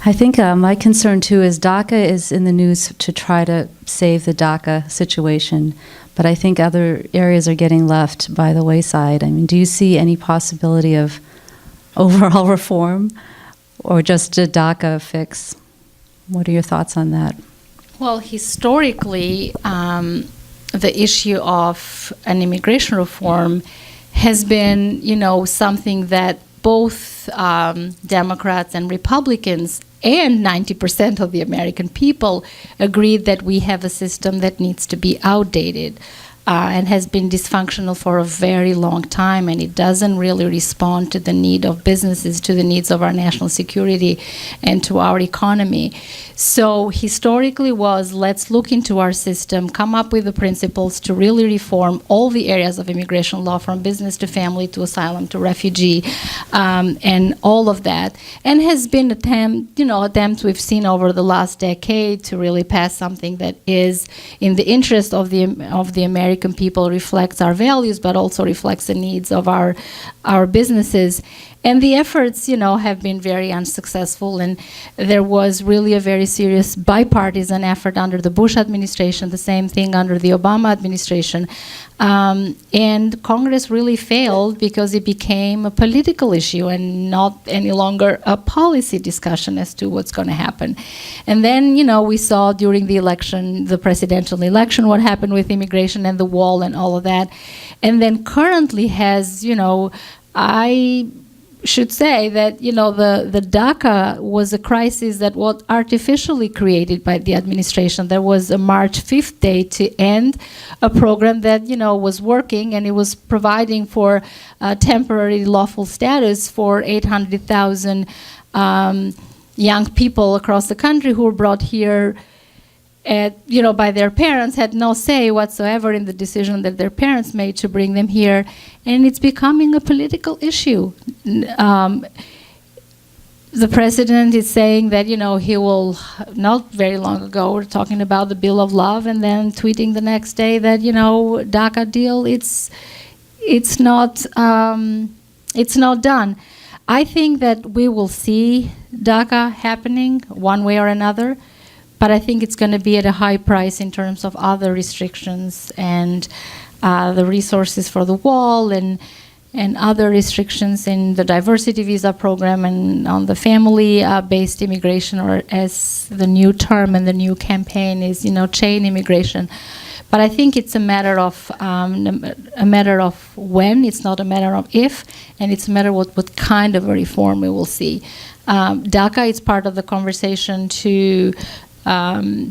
I think my concern, too, is DACA is in the news to try to save the DACA situation, but I think other areas are getting left by the wayside. I mean, do you see any possibility of overall reform or just a DACA fix? What are your thoughts on that? Well, historically, the issue of an immigration reform has been, something that both Democrats and Republicans and 90% of the American people agreed that we have a system that needs to be outdated and has been dysfunctional for a very long time, and it doesn't really respond to the need of businesses, to the needs of our national security, and to our economy. So historically was, let's look into our system, come up with the principles to really reform all the areas of immigration law, from business to family to asylum to refugee, and all of that. And has been attempts we've seen over the last decade to really pass something that is in the interest of the American people, reflects our values, but also reflects the needs of our businesses. And the efforts, have been very unsuccessful, and there was really a very serious bipartisan effort under the Bush administration, the same thing under the Obama administration. And Congress really failed because it became a political issue and not any longer a policy discussion as to what's going to happen. And then, we saw during the election, the presidential election, what happened with immigration and the wall and all of that. And then currently has, I should say that the DACA was a crisis that was artificially created by the administration. There was a March 5th date to end a program that was working, and it was providing for temporary lawful status for 800,000 young people across the country who were brought here by their parents, had no say whatsoever in the decision that their parents made to bring them here, and it's becoming a political issue. The president is saying that, he will, not very long ago, we're talking about the Bill of Love, and then tweeting the next day that, DACA deal, it's not done. I think that we will see DACA happening one way or another, but I think it's going to be at a high price in terms of other restrictions and the resources for the wall and other restrictions in the diversity visa program and on the family-based immigration, or as the new term and the new campaign is, chain immigration. But I think it's a matter of when. It's not a matter of if, and it's a matter of what kind of a reform we will see. DACA is part of the conversation to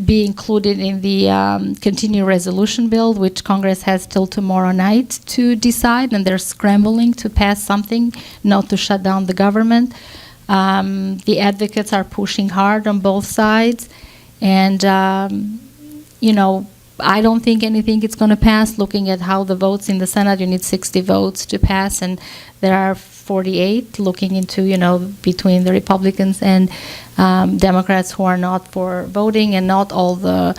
be included in the continuing resolution bill, which Congress has till tomorrow night to decide, and they're scrambling to pass something, not to shut down the government. The advocates are pushing hard on both sides, and I don't think anything is going to pass. Looking at how the votes in the Senate, you need 60 votes to pass, and there are 48 looking into, between the Republicans and Democrats who are not for voting, and not all the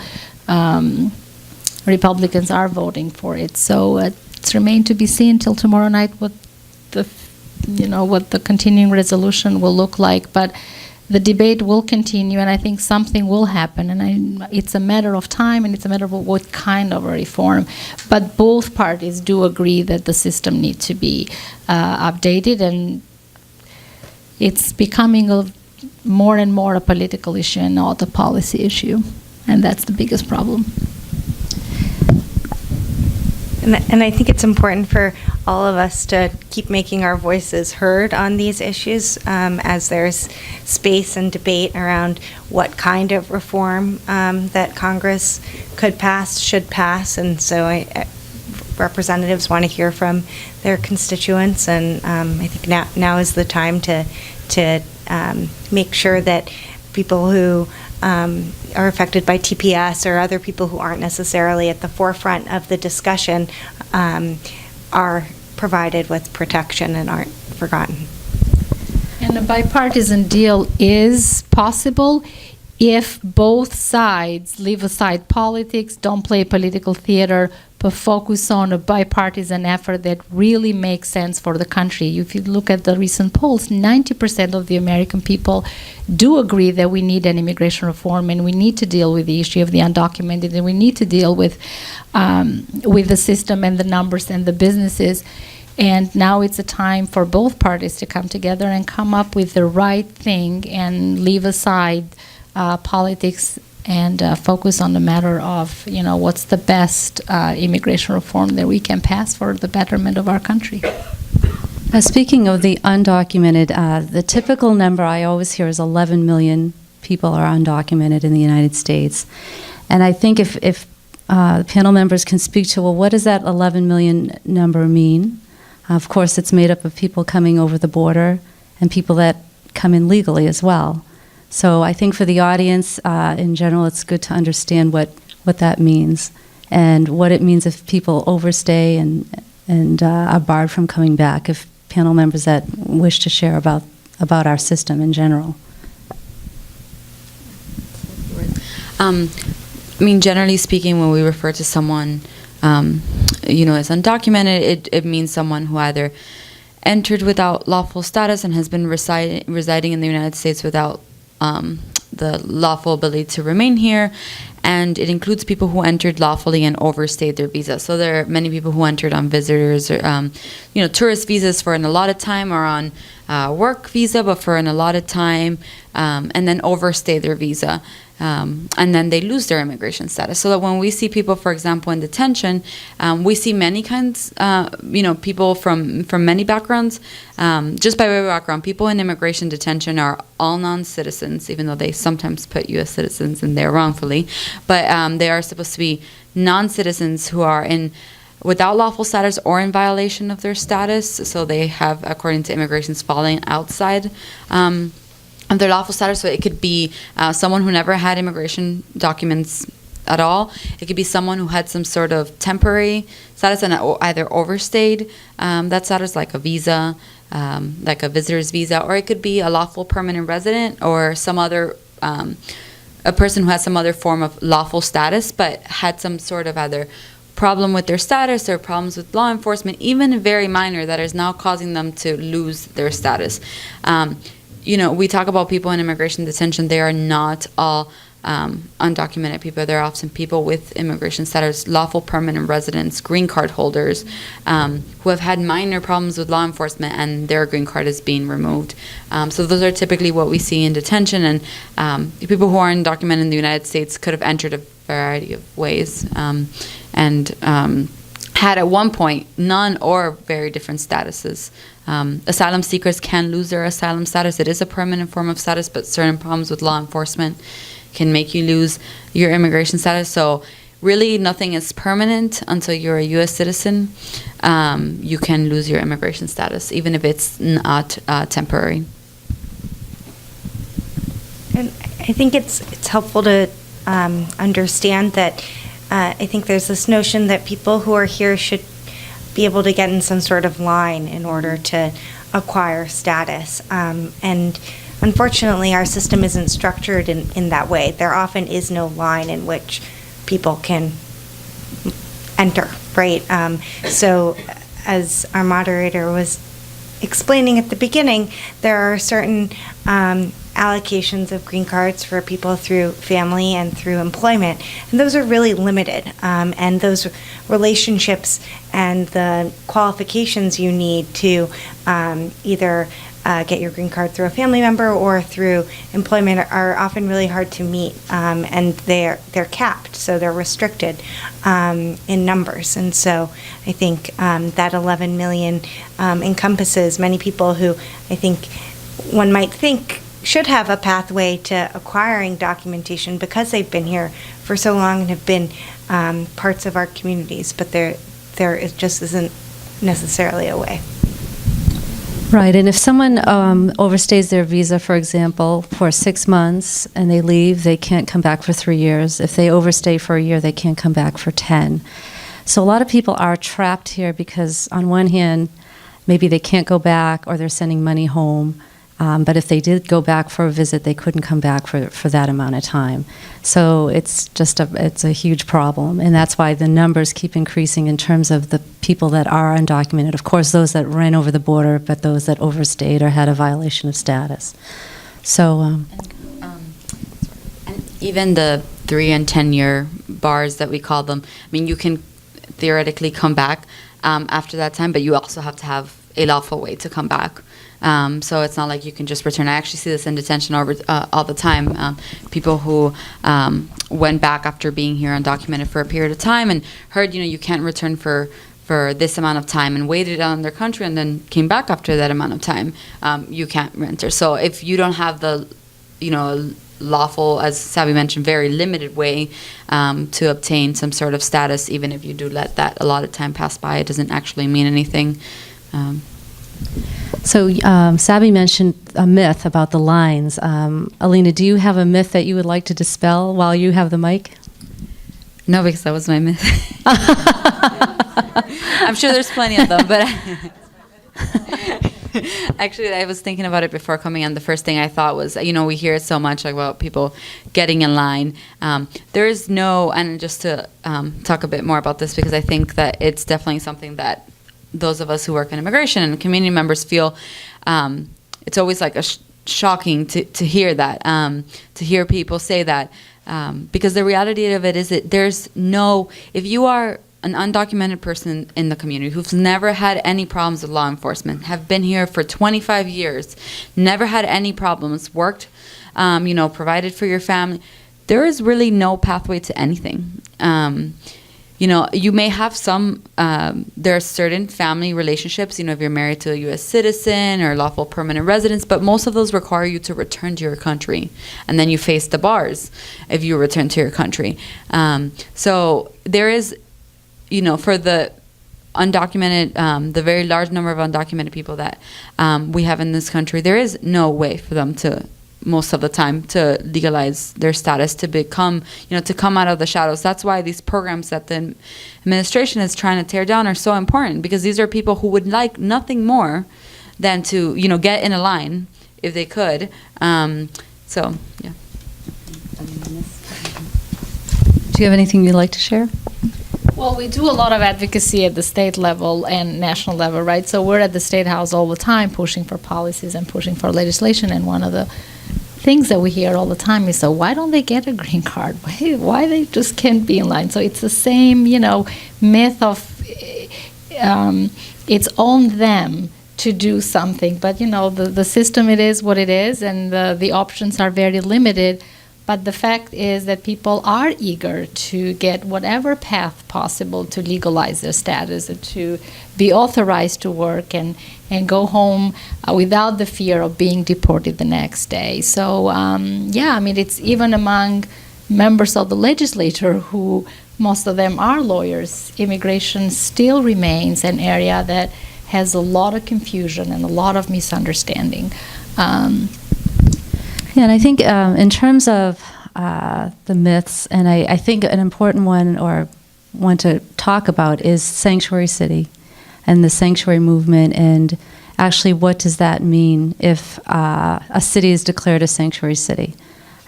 Republicans are voting for it. So it's remained to be seen till tomorrow night what the continuing resolution will look like. But the debate will continue, and I think something will happen. And it's a matter of time, and it's a matter of what kind of a reform. But both parties do agree that the system needs to be updated, and it's becoming more and more a political issue and not a policy issue. And that's the biggest problem. And I think it's important for all of us to keep making our voices heard on these issues as there's space and debate around what kind of reform that Congress could pass, should pass. And so representatives want to hear from their constituents, and I think now is the time to make sure that people who are affected by TPS or other people who aren't necessarily at the forefront of the discussion are provided with protection and aren't forgotten. And a bipartisan deal is possible if both sides leave aside politics, don't play political theater, but focus on a bipartisan effort that really makes sense for the country. If you look at the recent polls, 90% of the American people do agree that we need an immigration reform, and we need to deal with the issue of the undocumented, and we need to deal with the system and the numbers and the businesses. And now it's a time for both parties to come together and come up with the right thing and leave aside politics and focus on the matter of, what's the best immigration reform that we can pass for the betterment of our country. Speaking of the undocumented, the typical number I always hear is 11 million people are undocumented in the United States. And I think if panel members can speak to, well, what does that 11 million number mean? Of course, it's made up of people coming over the border and people that come in legally as well. So I think for the audience, in general, it's good to understand what that means and what it means if people overstay and are barred from coming back, if panel members that wish to share about our system in general. Generally speaking, when we refer to someone, as undocumented, it means someone who either entered without lawful status and has been residing in the United States without the lawful ability to remain here, and it includes people who entered lawfully and overstayed their visa. So there are many people who entered on visitors or tourist visas for an allotted time, or on work visa but for an allotted time, and then overstay their visa. And then they lose their immigration status. So that when we see people, for example, in detention, we see many kinds, people from many backgrounds. Just by way of background, people in immigration detention are all non-citizens, even though they sometimes put U.S. citizens in there wrongfully. But they are supposed to be non-citizens who are without lawful status or in violation of their status. So they have, according to immigrations, falling outside of their lawful status. So it could be someone who never had immigration documents at all. It could be someone who had some sort of temporary status and either overstayed that status, like a visa, like a visitor's visa, or it could be a lawful permanent resident, or some other a person who has some other form of lawful status but had some sort of either problem with their status or problems with law enforcement, even very minor, that is now causing them to lose their status. We talk about people in immigration detention. They are not all undocumented people. They're often people with immigration status, lawful permanent residents, green card holders, who have had minor problems with law enforcement and their green card is being removed. So those are typically what we see in detention. And people who are undocumented in the United States could have entered a variety of ways and had at one point none or very different statuses. Asylum seekers can lose their asylum status. It is a permanent form of status, but certain problems with law enforcement can make you lose your immigration status. So really nothing is permanent until you're a U.S. citizen. You can lose your immigration status, even if it's not temporary. And I think it's helpful to understand that I think there's this notion that people who are here should be able to get in some sort of line in order to acquire status. And unfortunately, our system isn't structured in that way. There often is no line in which people can enter, right? So as our moderator was explaining at the beginning, there are certain allocations of green cards for people through family and through employment, and those are really limited. And those relationships and the qualifications you need to either get your green card through a family member or through employment are often really hard to meet, and they're capped, so they're restricted in numbers. And so I think that 11 million encompasses many people who I think one might think should have a pathway to acquiring documentation because they've been here for so long and have been parts of our communities, but there just isn't necessarily a way. Right, and if someone overstays their visa, for example, for 6 months and they leave, they can't come back for 3 years. If they overstay for a year, they can't come back for 10. So a lot of people are trapped here because on one hand, maybe they can't go back or they're sending money home. But if they did go back for a visit, they couldn't come back for that amount of time. So it's a huge problem, and that's why the numbers keep increasing in terms of the people that are undocumented. Of course, those that ran over the border, but those that overstayed or had a violation of status. So, and even the 3 and 10 year bars that we call them. I mean, you can theoretically come back after that time, but you also have to have a lawful way to come back. So it's not like you can just return. I actually see this in detention all the time. People who went back after being here undocumented for a period of time and heard, you can't return for this amount of time and waited on their country and then came back after that amount of time. You can't enter. So if you don't have the, lawful, as Sabi mentioned, very limited way to obtain some sort of status, even if you do let that allotted time pass by, it doesn't actually mean anything. So Sabi mentioned a myth about the lines. Alina, do you have a myth that you would like to dispel while you have the mic? No, because that was my myth. I'm sure there's plenty of them, but actually I was thinking about it before coming on. The first thing I thought was, we hear it so much about people getting in line. There is no, and just to talk a bit more about this, because I think that it's definitely something that those of us who work in immigration and community members feel it's always like a shocking to hear that, to hear people say that, because the reality of it is that if you are an undocumented person in the community who's never had any problems with law enforcement, have been here for 25 years, never had any problems, worked, provided for your family, there is really no pathway to anything. You may have there are certain family relationships, if you're married to a U.S. citizen or lawful permanent residence, but most of those require you to return to your country. And then you face the bars if you return to your country. So there is, for the undocumented, the very large number of undocumented people that we have in this country, there is no way for them to, most of the time, to legalize their status, to become, to come out of the shadows. That's why these programs that the administration is trying to tear down are so important, because these are people who would like nothing more than to, get in a line if they could. So, yeah. Do you have anything you'd like to share? Well, we do a lot of advocacy at the state level and national level, right? So we're at the State House all the time pushing for policies and pushing for legislation, and one of the things that we hear all the time is, so why don't they get a green card? Why they just can't be in line? So it's the same, myth of it's on them to do something. But, the system, it is what it is, and the options are very limited. But the fact is that people are eager to get whatever path possible to legalize their status and to be authorized to work and go home without the fear of being deported the next day. So, it's even among members of the legislature who, most of them are lawyers, immigration still remains an area that has a lot of confusion and a lot of misunderstanding. And I think in terms of the myths, and I think an important one to talk about is sanctuary city and the sanctuary movement, and actually what does that mean if a city is declared a sanctuary city,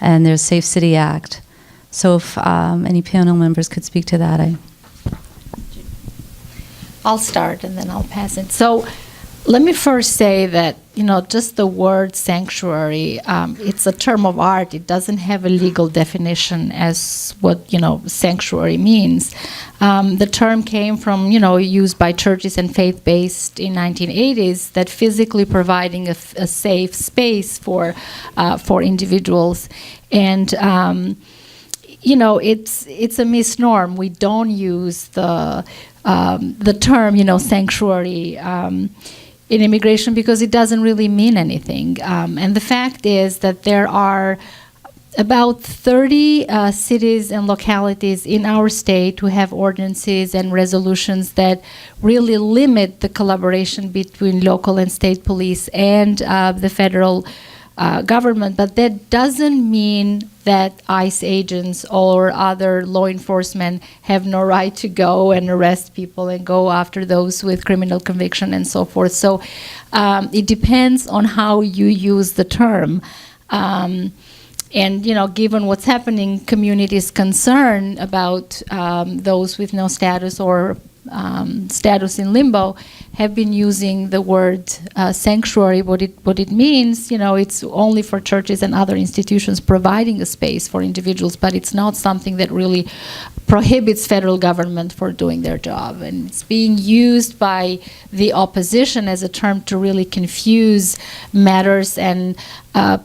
and there's Safe City Act. So if any panel members could speak to that. I'll start and then I'll pass it. So let me first say that, just the word sanctuary, it's a term of art. It doesn't have a legal definition as what, sanctuary means. The term came from, used by churches and faith-based in 1980s, that physically providing a safe space for individuals. And, it's a misnomer. We don't use the term, sanctuary, in immigration, because it doesn't really mean anything. And the fact is that there are about 30 cities and localities in our state who have ordinances and resolutions that really limit the collaboration between local and state police and the federal government. But that doesn't mean that ICE agents or other law enforcement have no right to go and arrest people and go after those with criminal conviction and so forth. So it depends on how you use the term. And, given what's happening, communities concerned about those with no status or status in limbo have been using the word sanctuary. What it means, it's only for churches and other institutions providing a space for individuals, but it's not something that really prohibits federal government for doing their job. And it's being used by the opposition as a term to really confuse matters and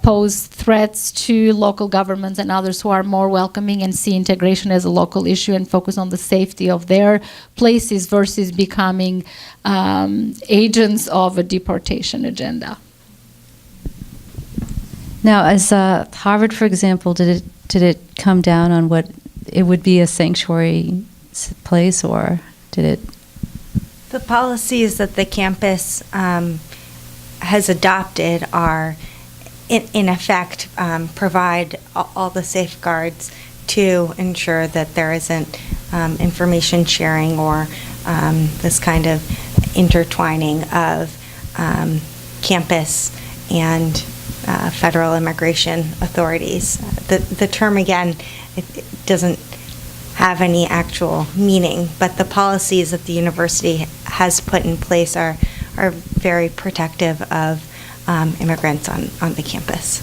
pose threats to local governments and others who are more welcoming and see integration as a local issue and focus on the safety of their places versus becoming agents of a deportation agenda. Now, as Harvard, for example, did it come down on what it would be a sanctuary place, or did it? The policies that the campus has adopted are, in effect, provide all the safeguards to ensure that there isn't information sharing or this kind of intertwining of campus and federal immigration authorities. The term, again, it doesn't have any actual meaning, but the policies that the university has put in place are very protective of immigrants on the campus.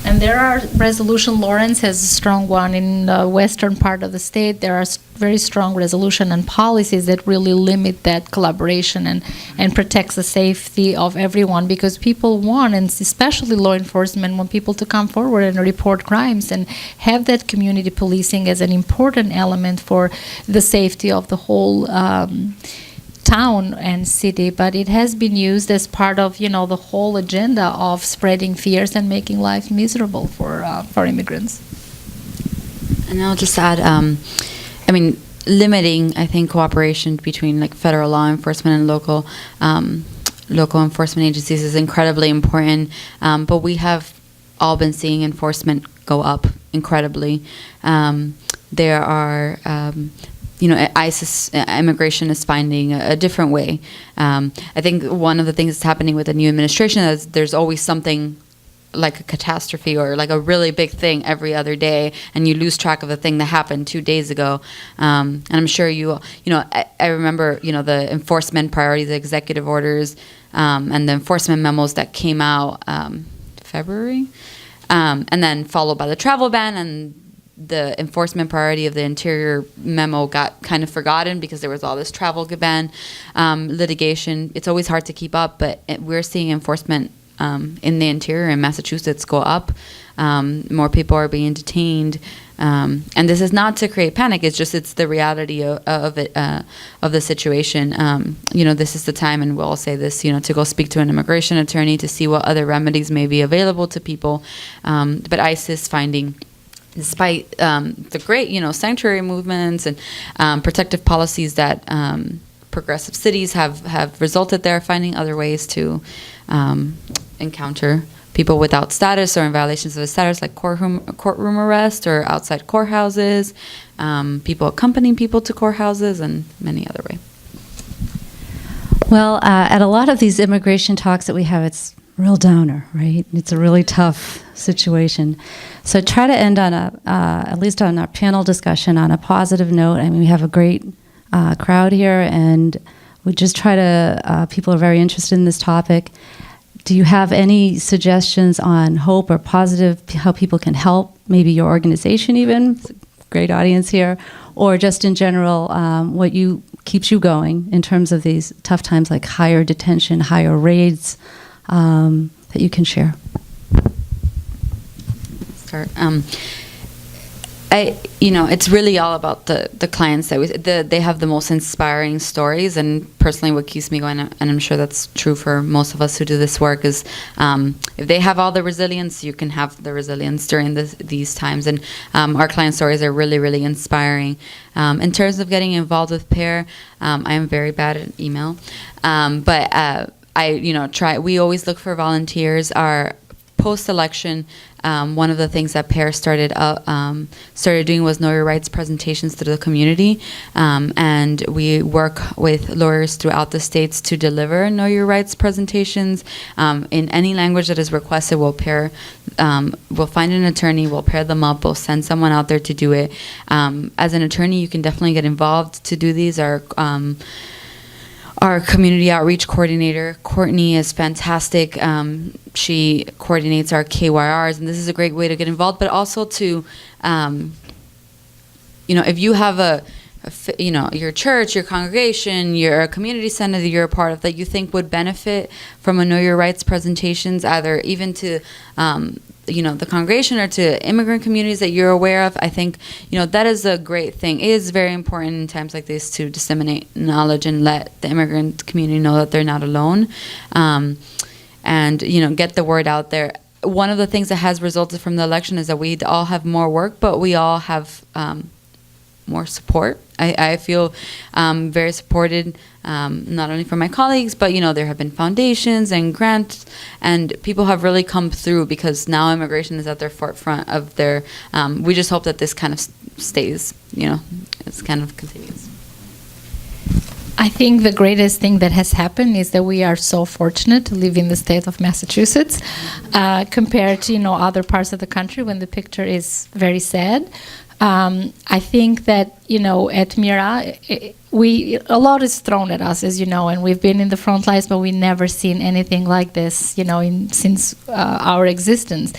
And there are resolution. Lawrence has a strong one in the western part of the state. There are very strong resolution and policies that really limit that collaboration and protects the safety of everyone, because people want, and especially law enforcement, want people to come forward and report crimes and have that community policing as an important element for the safety of the whole town and city. But it has been used as part of, the whole agenda of spreading fears and making life miserable for immigrants. And I'll just add, limiting, I think, cooperation between like federal law enforcement and local enforcement agencies is incredibly important. But we have all been seeing enforcement go up incredibly. There are ICE immigration is finding a different way. I think one of the things that's happening with the new administration is there's always something like a catastrophe or like a really big thing every other day, and you lose track of the thing that happened 2 days ago. And I'm sure I remember, the enforcement priorities, the executive orders, and the enforcement memos that came out February, and then followed by the travel ban, and the enforcement priority of the Interior memo got kind of forgotten because there was all this travel ban litigation. It's always hard to keep up, but we're seeing enforcement in the Interior in Massachusetts go up. More people are being detained, and this is not to create panic. It's the reality of the situation. This is the time, and we'll all say this, to go speak to an immigration attorney to see what other remedies may be available to people. But ICE is finding, despite the great, sanctuary movements and protective policies that progressive cities have resulted, they're finding other ways to encounter people without status or in violations of the status, like courtroom arrest or outside courthouses, people accompanying people to courthouses, and many other ways. Well, at a lot of these immigration talks that we have, it's real downer, right? It's a really tough situation. So try to end on at least on our panel discussion, on a positive note. I mean, we have a great crowd here, and we just try to, people are very interested in this topic. Do you have any suggestions on hope or positive, how people can help, maybe your organization even, great audience here, or just in general, what keeps you going in terms of these tough times, like higher detention, higher raids, that you can share? Start. It's really all about the clients that they have the most inspiring stories, and personally what keeps me going, and I'm sure that's true for most of us who do this work, is if they have all the resilience, you can have the resilience during these times. And our client stories are really, really inspiring. In terms of getting involved with PAIR, I am very bad at email, but we always look for volunteers. Our post-election, one of the things that PAIR started doing was Know Your Rights presentations to the community, and we work with lawyers throughout the states to deliver Know Your Rights presentations in any language that is requested. We'll find an attorney, we'll pair them up, we'll send someone out there to do it. As an attorney, you can definitely get involved to do these. Our community outreach coordinator, Courtney, is fantastic. She coordinates our KYRs, and this is a great way to get involved, but also to, if you have your church, your congregation, your community center that you're a part of that you think would benefit from a Know Your Rights presentations, either even to the congregation or to immigrant communities that you're aware of, I think, that is a great thing. It is very important in times like this to disseminate knowledge and let the immigrant community know that they're not alone, and, get the word out there. One of the things that has resulted from the election is that we all have more work, but we all have more support. I feel very supported, not only from my colleagues, but there have been foundations and grants, and people have really come through because now immigration is at their forefront of their. We just hope that this kind of stays. It's kind of continues. I think the greatest thing that has happened is that we are so fortunate to live in the state of Massachusetts, compared to other parts of the country when the picture is very sad. I think that, at Mira, a lot is thrown at us, as you know, and we've been in the front lines, but we've never seen anything like this, since our existence.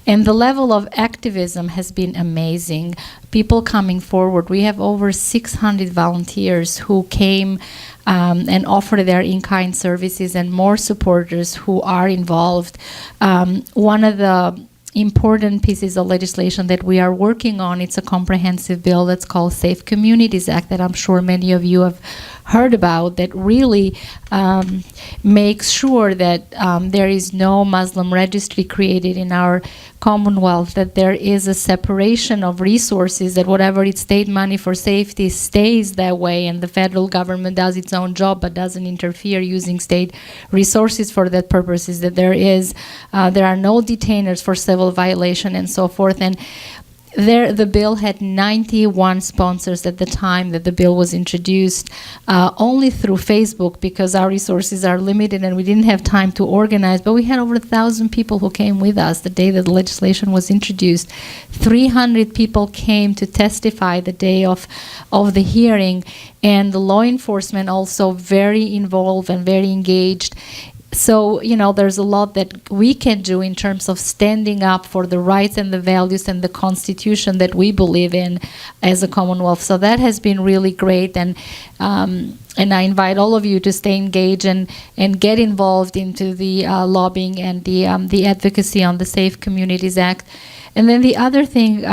And the level of activism has been amazing. People coming forward. We have over 600 volunteers who came and offered their in-kind services, and more supporters who are involved. One of the important pieces of legislation that we are working on, it's a comprehensive bill that's called Safe Communities Act, that I'm sure many of you have heard about, that really makes sure that there is no Muslim registry created in our Commonwealth, that there is a separation of resources, that whatever is state money for safety stays that way, and the federal government does its own job but doesn't interfere using state resources for that purposes, that there are no detainers for civil violation and so forth. And the bill had 91 sponsors at the time that the bill was introduced, only through Facebook, because our resources are limited and we didn't have time to organize. But we had over 1,000 people who came with us the day that the legislation was introduced. 300 people came to testify the day of the hearing, and the law enforcement also very involved and very engaged. So, there's a lot that we can do in terms of standing up for the rights and the values and the Constitution that we believe in as a Commonwealth. So that has been really great, and I invite all of you to stay engaged and get involved into the lobbying and the advocacy on the Safe Communities Act. And then the other thing,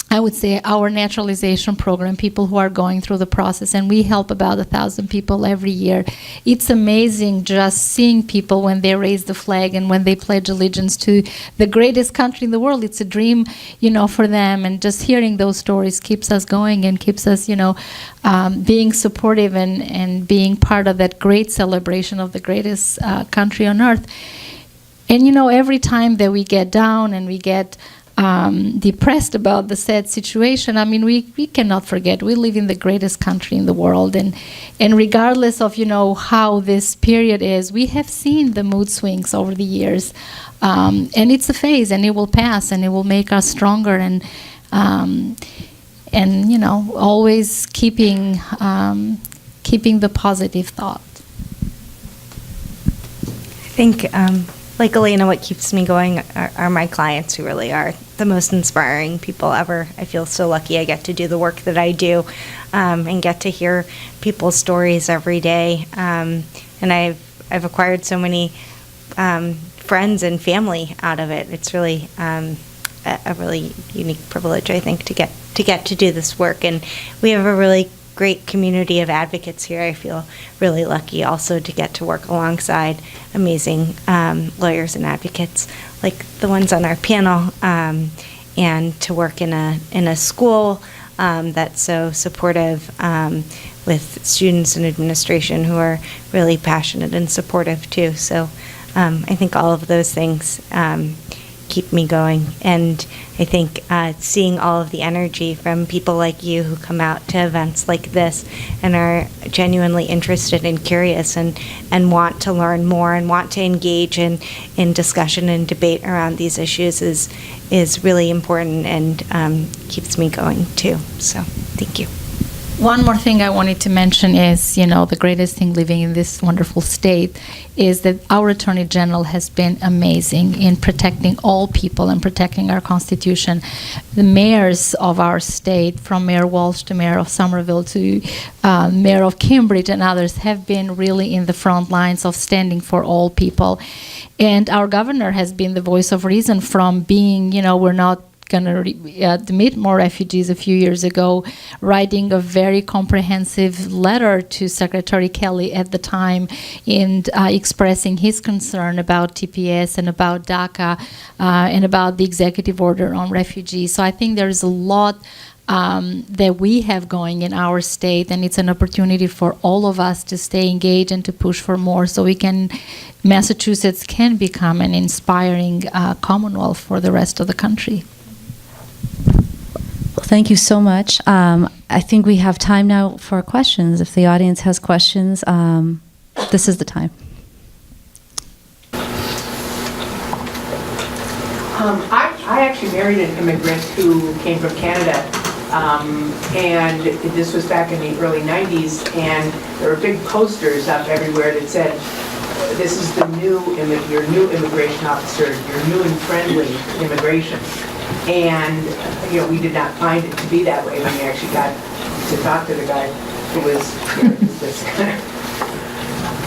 I would say our naturalization program, people who are going through the process, and we help about 1,000 people every year. It's amazing just seeing people when they raise the flag and when they pledge allegiance to the greatest country in the world. It's a dream, for them, and just hearing those stories keeps us going and keeps us, being supportive and being part of that great celebration of the greatest country on earth. And, every time that we get down and we get depressed about the sad situation, we cannot forget we live in the greatest country in the world, and regardless of how this period is, we have seen the mood swings over the years, and it's a phase, and it will pass, and it will make us stronger, and always keeping the positive thought. I think, like Elena, what keeps me going are my clients, who really are the most inspiring people ever. I feel so lucky I get to do the work that I do, and get to hear people's stories every day. And I've acquired so many friends and family out of it. It's really a really unique privilege, I think, to get to do this work. And we have a really great community of advocates here. I feel really lucky also to get to work alongside amazing lawyers and advocates like the ones on our panel, and to work in a school that's so supportive, with students and administration who are really passionate and supportive too. So I think all of those things keep me going, and I think seeing all of the energy from people like you who come out to events like this and are genuinely interested and curious and want to learn more and want to engage in discussion and debate around these issues is really important, and keeps me going too. So thank you. One more thing I wanted to mention is, the greatest thing living in this wonderful state is that our Attorney General has been amazing in protecting all people and protecting our Constitution. The mayors of our state, from Mayor Walsh to Mayor of Somerville to Mayor of Cambridge and others, have been really in the front lines of standing for all people. And our governor has been the voice of reason, from being, we're not going to admit more refugees a few years ago, writing a very comprehensive letter to Secretary Kelly at the time, and expressing his concern about TPS and about DACA and about the executive order on refugees. So I think there's a lot that we have going in our state, and it's an opportunity for all of us to stay engaged and to push for more, so Massachusetts can become an inspiring Commonwealth for the rest of the country. Well, thank you so much. I think we have time now for questions. If the audience has questions, this is the time. I'm I actually married an immigrant who came from Canada, and this was back in the early 90s, and there were big posters up everywhere that said, this is the your new immigration officer, your new and friendly immigration. And, we did not find it to be that way when we actually got to talk to the guy who was, this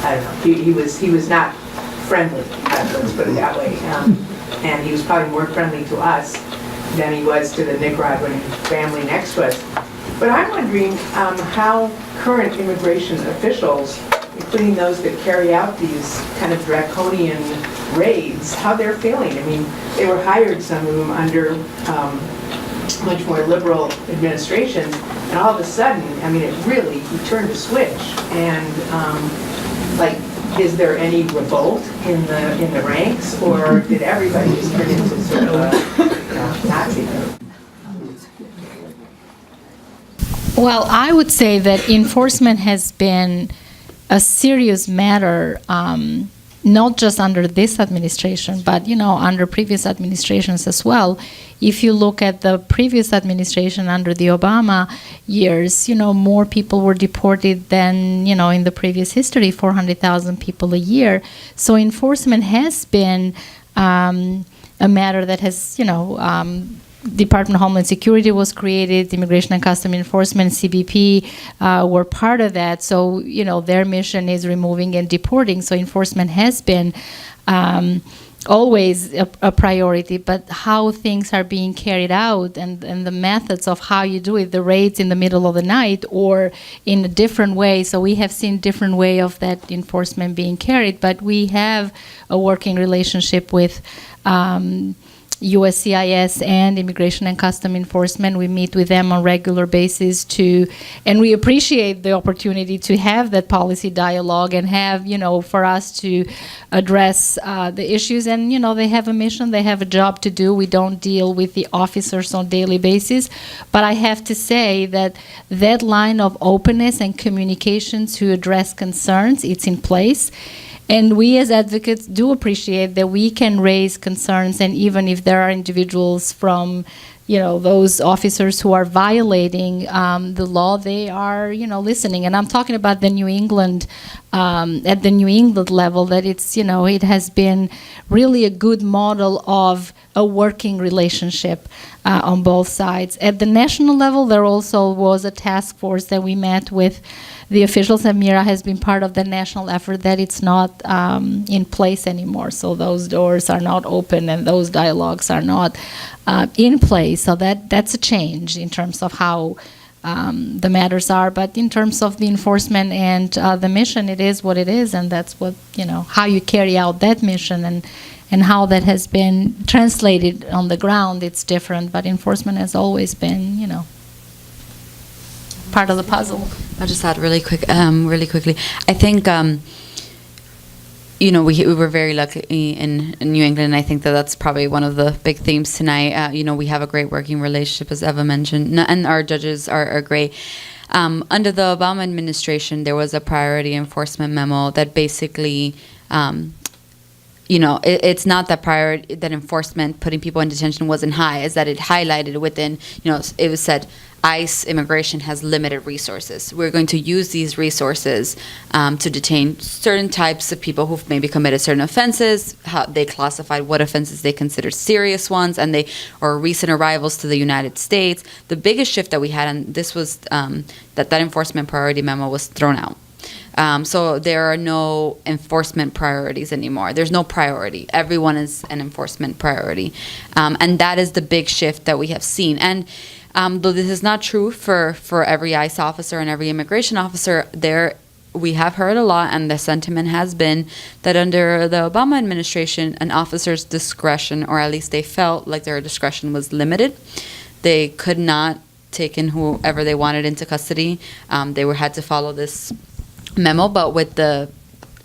I don't know, he was not friendly, let's put it that way. And he was probably more friendly to us than he was to the Nicaraguan family next to us. But I'm wondering how current immigration officials, including those that carry out these kind of draconian raids, how they're feeling. I mean, they were hired, some of them, under much more liberal administrations, and all of a sudden, I mean, it really, you turned a switch. And is there any revolt in the ranks, or did everybody just turn into sort of a Nazi group? Well, I would say that enforcement has been a serious matter, not just under this administration, but under previous administrations as well. If you look at the previous administration under the Obama years, more people were deported than in the previous history, 400,000 people a year. So enforcement has been a matter that has Department of Homeland Security was created, Immigration and Customs Enforcement, CBP were part of that. So, their mission is removing and deporting. So enforcement has been always a priority, but how things are being carried out and the methods of how you do it, the raids in the middle of the night or in a different way. So we have seen different way of that enforcement being carried, but we have a working relationship with USCIS and Immigration and Customs Enforcement. We meet with them on a regular basis and we appreciate the opportunity to have that policy dialogue and have, for us to address the issues. And, they have a mission, they have a job to do. We don't deal with the officers on a daily basis. But I have to say that that line of openness and communication to address concerns, it's in place. And we as advocates do appreciate that we can raise concerns, and even if there are individuals from, those officers who are violating the law, they are, listening. And I'm talking about the New England, at the New England level, that it's, it has been really a good model of a working relationship on both sides. At the national level, there also was a task force that we met with the officials, and Mira has been part of the national effort, that it's not in place anymore. So those doors are not open and those dialogues are not in place. So that's a change in terms of how the matters are. But in terms of the enforcement and the mission, it is what it is, and that's what, how you carry out that mission and how that has been translated on the ground, it's different. But enforcement has always been, part of the puzzle. I'll just add really quickly. I think, we were very lucky in New England, and I think that's probably one of the big themes tonight. We have a great working relationship, as Eva mentioned, and our judges are great. Under the Obama administration, there was a priority enforcement memo that basically, it's not that priority, that enforcement, putting people in detention wasn't high, is that it highlighted within, it was said, ICE immigration has limited resources. We're going to use these resources to detain certain types of people who've maybe committed certain offenses. How they classified what offenses they considered serious ones, and or recent arrivals to the United States. The biggest shift that we had, and this was that enforcement priority memo was thrown out. So there are no enforcement priorities anymore. There's no priority. Everyone is an enforcement priority. And that is the big shift that we have seen. And though this is not true for every ICE officer and every immigration officer, we have heard a lot, and the sentiment has been that under the Obama administration, an officer's discretion, or at least they felt like their discretion was limited. They could not take in whoever they wanted into custody. They had to follow this memo, but with the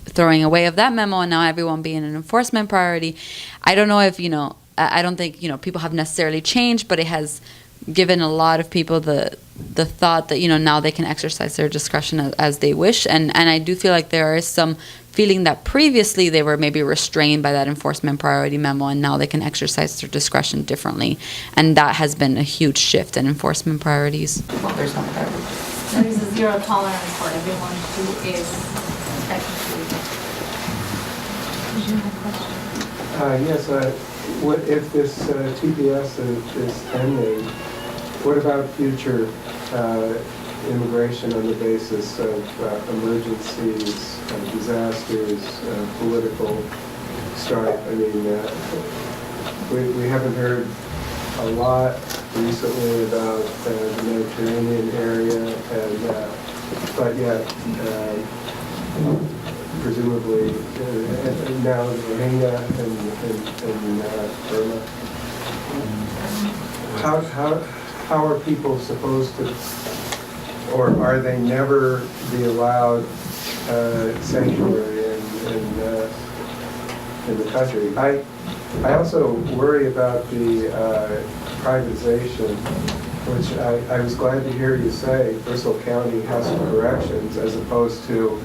throwing away of that memo and now everyone being an enforcement priority, I don't know if, I don't think, people have necessarily changed, but it has given a lot of people the thought that, now they can exercise their discretion as they wish. And I do feel like there is some feeling that previously they were maybe restrained by that enforcement priority memo, and now they can exercise their discretion differently. And that has been a huge shift in enforcement priorities. There's no priority. There is a zero tolerance for everyone who is technically. Did you have a question? Yes, what if this TPS is ending, what about future immigration on the basis of emergencies, disasters, political strife? I mean, we haven't heard a lot recently about the Mediterranean area, but yet presumably now the Rohingya and Burma. How are people supposed to, or are they never be allowed sanctuary in the country? I also worry about the privatization, which I was glad to hear you say Bristol County has some corrections as opposed to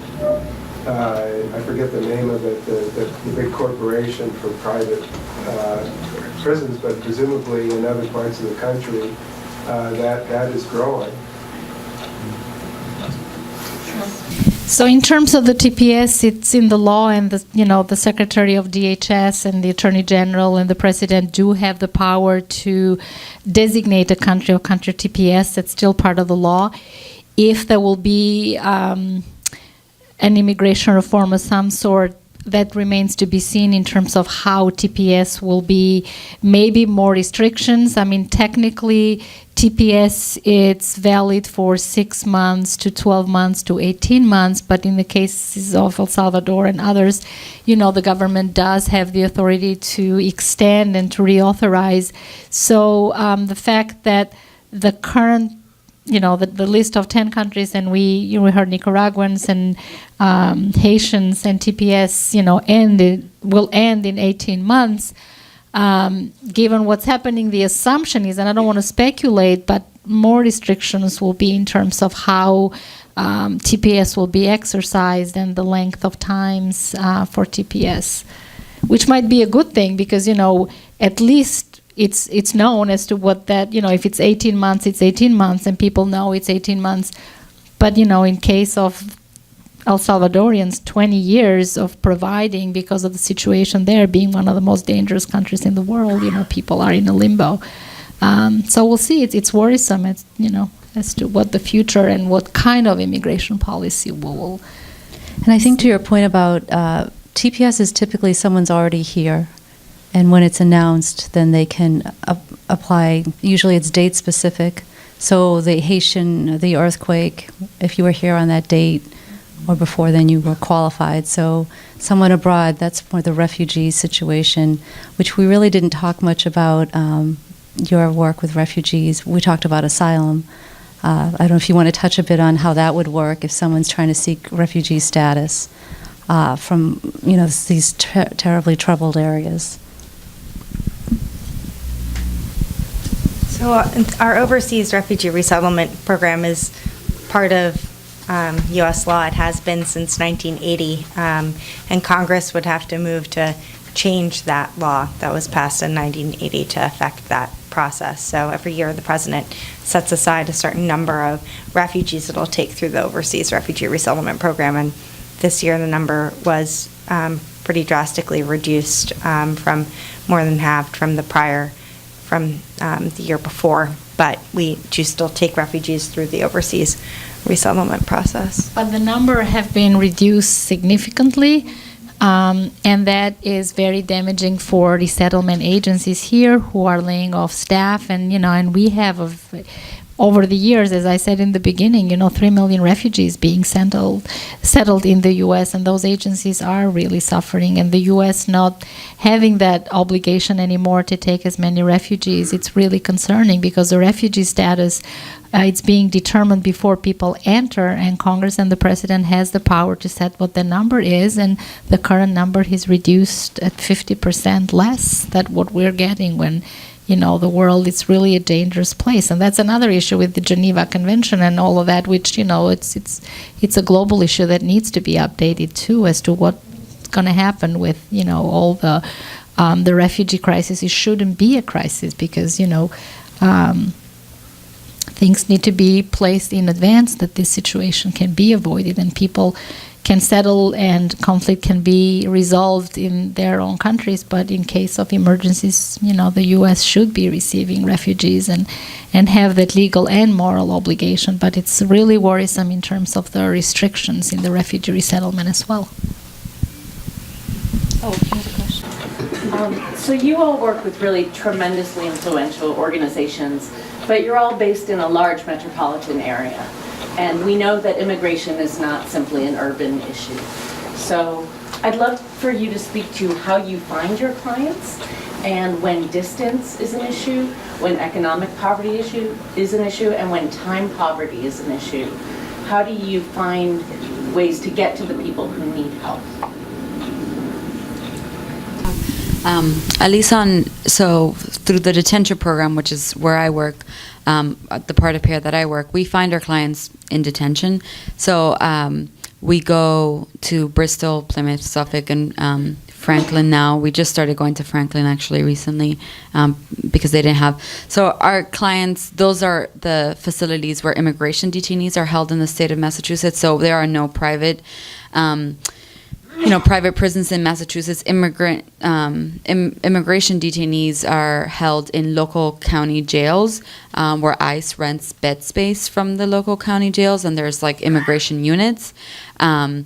I forget the name of it, the big corporation for private prisons, but presumably in other parts of the country that is growing. So in terms of the TPS, it's in the law, and the Secretary of DHS and the Attorney General and the President do have the power to designate a country or country TPS. That's still part of the law. If there will be an immigration reform of some sort, that remains to be seen in terms of how TPS will be, maybe more restrictions. I mean, technically, TPS, it's valid for 6 months to 12 months to 18 months, but in the cases of El Salvador and others, the government does have the authority to extend and to reauthorize. So the fact that the current the list of 10 countries, and we heard Nicaraguans and Haitians and TPS, will end in 18 months. Given what's happening, the assumption is, and I don't want to speculate, but more restrictions will be in terms of how TPS will be exercised and the length of times for TPS, which might be a good thing because, at least it's known as to what that, if it's 18 months, it's 18 months, and people know it's 18 months. But, in case of El Salvadorians, 20 years of providing because of the situation there being one of the most dangerous countries in the world, people are in a limbo. So we'll see. It's worrisome, as to what the future and what kind of immigration policy will. And I think to your point about TPS is typically someone's already here. And when it's announced, then they can apply. Usually it's date specific. So the earthquake, if you were here on that date or before, then you were qualified. So someone abroad, that's more the refugee situation, which we really didn't talk much about your work with refugees. We talked about asylum. I don't know if you want to touch a bit on how that would work if someone's trying to seek refugee status from these terribly troubled areas. So our overseas refugee resettlement program is part of U.S. law. It has been since 1980, and Congress would have to move to change that law that was passed in 1980 to affect that process. So every year the president sets aside a certain number of refugees that will take through the overseas refugee resettlement program, and this year the number was pretty drastically reduced from more than halved from the year before, but we do still take refugees through the overseas resettlement process. But the number have been reduced significantly, and that is very damaging for resettlement agencies here who are laying off staff, and we have over the years, as I said in the beginning, 3 million refugees being settled in the U.S., and those agencies are really suffering. And the U.S. not having that obligation anymore to take as many refugees, it's really concerning because the refugee status, it's being determined before people enter, and Congress and the President has the power to set what the number is, and the current number is reduced at 50% less than what we're getting when the world is really a dangerous place. And that's another issue with the Geneva Convention and all of that, which, it's a global issue that needs to be updated too, as to what's going to happen with, all the refugee crisis. It shouldn't be a crisis because, things need to be placed in advance that this situation can be avoided and people can settle and conflict can be resolved in their own countries. But in case of emergencies, the U.S. should be receiving refugees and have that legal and moral obligation. But it's really worrisome in terms of the restrictions in the refugee resettlement as well. Oh, here's a question. So you all work with really tremendously influential organizations, but you're all based in a large metropolitan area. And we know that immigration is not simply an urban issue. So I'd love for you to speak to how you find your clients and when distance is an issue, when economic poverty is an issue, and when time poverty is an issue. How do you find ways to get to the people who need help? At least through the detention program, which is where I work, the part of PARE that I work, we find our clients in detention. So we go to Bristol, Plymouth, Suffolk, and Franklin now. We just started going to Franklin actually recently because they didn't have. So our clients, those are the facilities where immigration detainees are held in the state of Massachusetts. So there are no private private prisons in Massachusetts. Immigration detainees are held in local county jails where ICE rents bed space from the local county jails, and there's like immigration units, and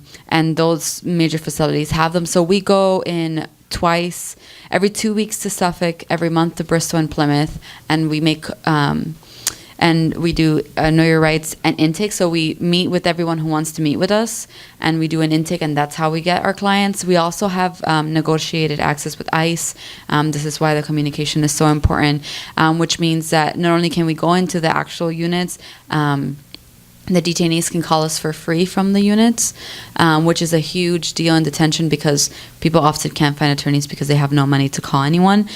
those major facilities have them. So we go in twice, every 2 weeks to Suffolk, every month to Bristol and Plymouth, and we make and we do Know Your Rights and intake. So we meet with everyone who wants to meet with us, and we do an intake, and that's how we get our clients. We also have negotiated access with ICE. This is why the communication is so important, which means that not only can we go into the actual units, the detainees can call us for free from the units, which is a huge deal in detention because people often can't find attorneys because they have no money to call anyone.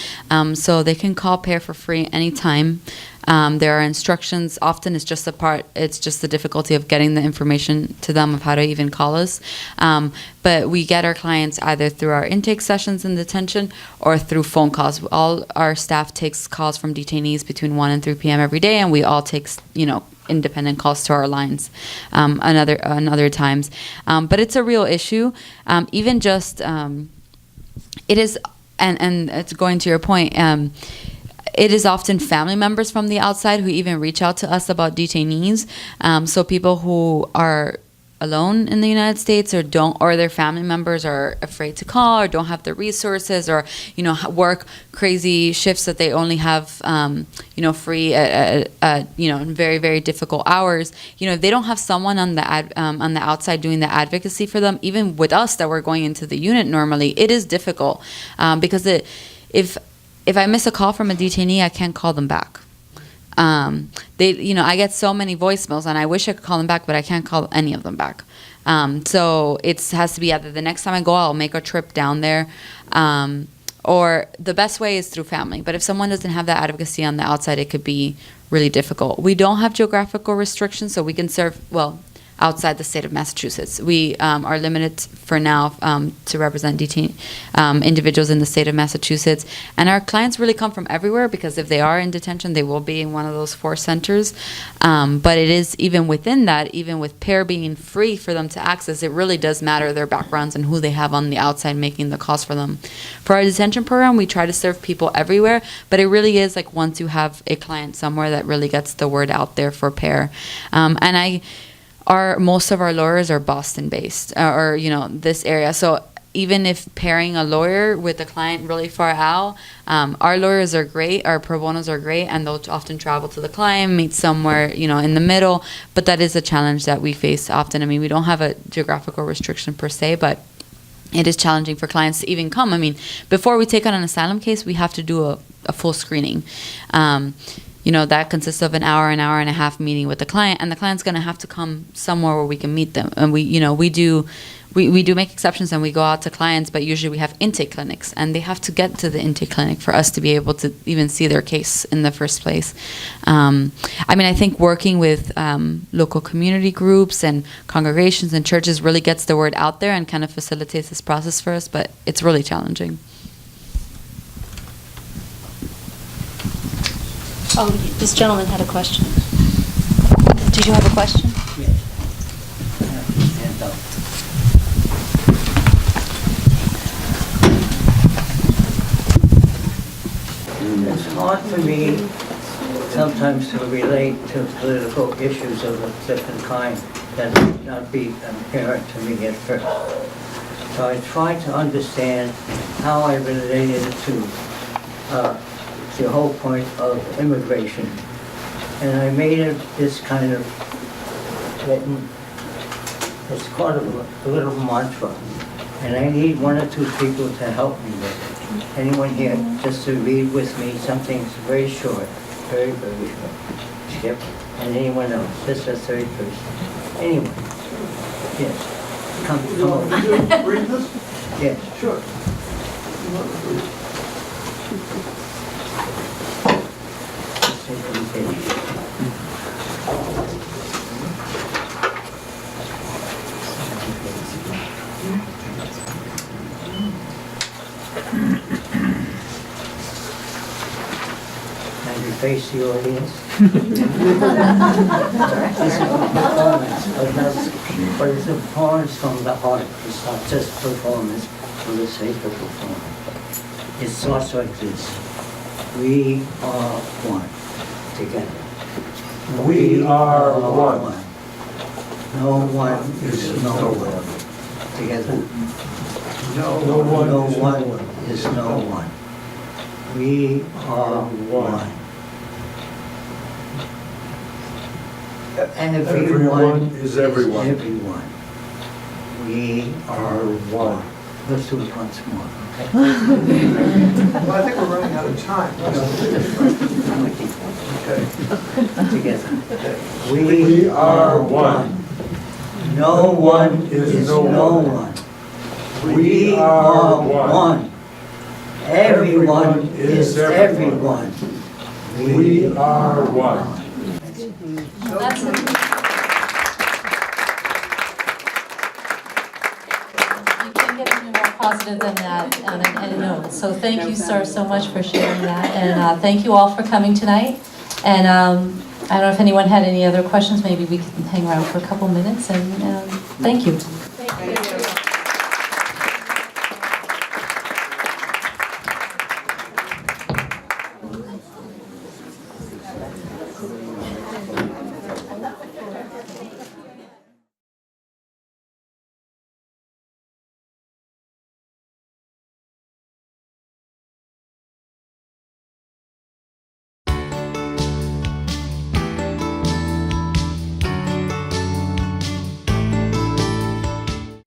So they can call PARE for free anytime. There are instructions. Often it's just the difficulty of getting the information to them of how to even call us. But we get our clients either through our intake sessions in detention or through phone calls. All our staff takes calls from detainees between 1 and 3 p.m. every day, and we all take, independent calls to our lines other times. But it's a real issue. Even just, it is, and it's going to your point, it is often family members from the outside who even reach out to us about detainees. So people who are alone in the United States or their family members are afraid to call or don't have the resources or, work crazy shifts that they only have, free at very, very difficult hours. If they don't have someone on the outside doing the advocacy for them, even with us that we're going into the unit normally, it is difficult because if I miss a call from a detainee, I can't call them back. I get so many voicemails, and I wish I could call them back, but I can't call any of them back. So it has to be either the next time I go, I'll make a trip down there, or the best way is through family. But if someone doesn't have that advocacy on the outside, it could be really difficult. We don't have geographical restrictions, so we can serve, outside the state of Massachusetts. We are limited for now to represent individuals in the state of Massachusetts. And our clients really come from everywhere because if they are in detention, they will be in one of those 4 centers. But it is even within that, even with PARE being free for them to access, it really does matter their backgrounds and who they have on the outside making the calls for them. For our detention program, we try to serve people everywhere, but it really is like once you have a client somewhere that really gets the word out there for PARE. Most of our lawyers are Boston-based, or this area. So even if pairing a lawyer with a client really far out, our lawyers are great, our pro bonos are great, and they'll often travel to the client, meet somewhere, in the middle. But that is a challenge that we face often. I mean, we don't have a geographical restriction per se, but it is challenging for clients to even come. I mean, before we take on an asylum case, we have to do a full screening. That consists of an hour and a half meeting with the client, and the client's going to have to come somewhere where we can meet them. And we we do make exceptions and we go out to clients, but usually we have intake clinics, and they have to get to the intake clinic for us to be able to even see their case in the first place. I mean, I think working with local community groups and congregations and churches really gets the word out there and kind of facilitates this process for us, but it's really challenging. Oh, this gentleman had a question. Did you have a question? It's hard for me sometimes to relate to political issues of a different kind that might not be apparent to me at first. So I tried to understand how I related it to the whole point of immigration. And I made it this kind of, it's called a little mantra. And I need one or two people to help me with it. Anyone here just to read with me something very short, very, very short. Skip. And anyone else, just a third person. Anyone. Yes. Come on. Would you read this? Yes. Sure. And you face the audience. This is a performance, but it's a performance from the heart. It's not just performance for the sake of performance. It starts like this. We are one together. We are one. No one is no one. Together. No one is no one. We are one. Everyone is everyone. Everyone. We are one. Let's do it once more, okay? Well, I think we're running out of time. Together. We are one. No one is no one. We are one. Everyone is everyone. We are one. That's it. You can't get any more positive than that on any note. So thank you, sir, so much for sharing that. And thank you all for coming tonight. And I don't know if anyone had any other questions. Maybe we can hang around for a couple minutes. And thank you.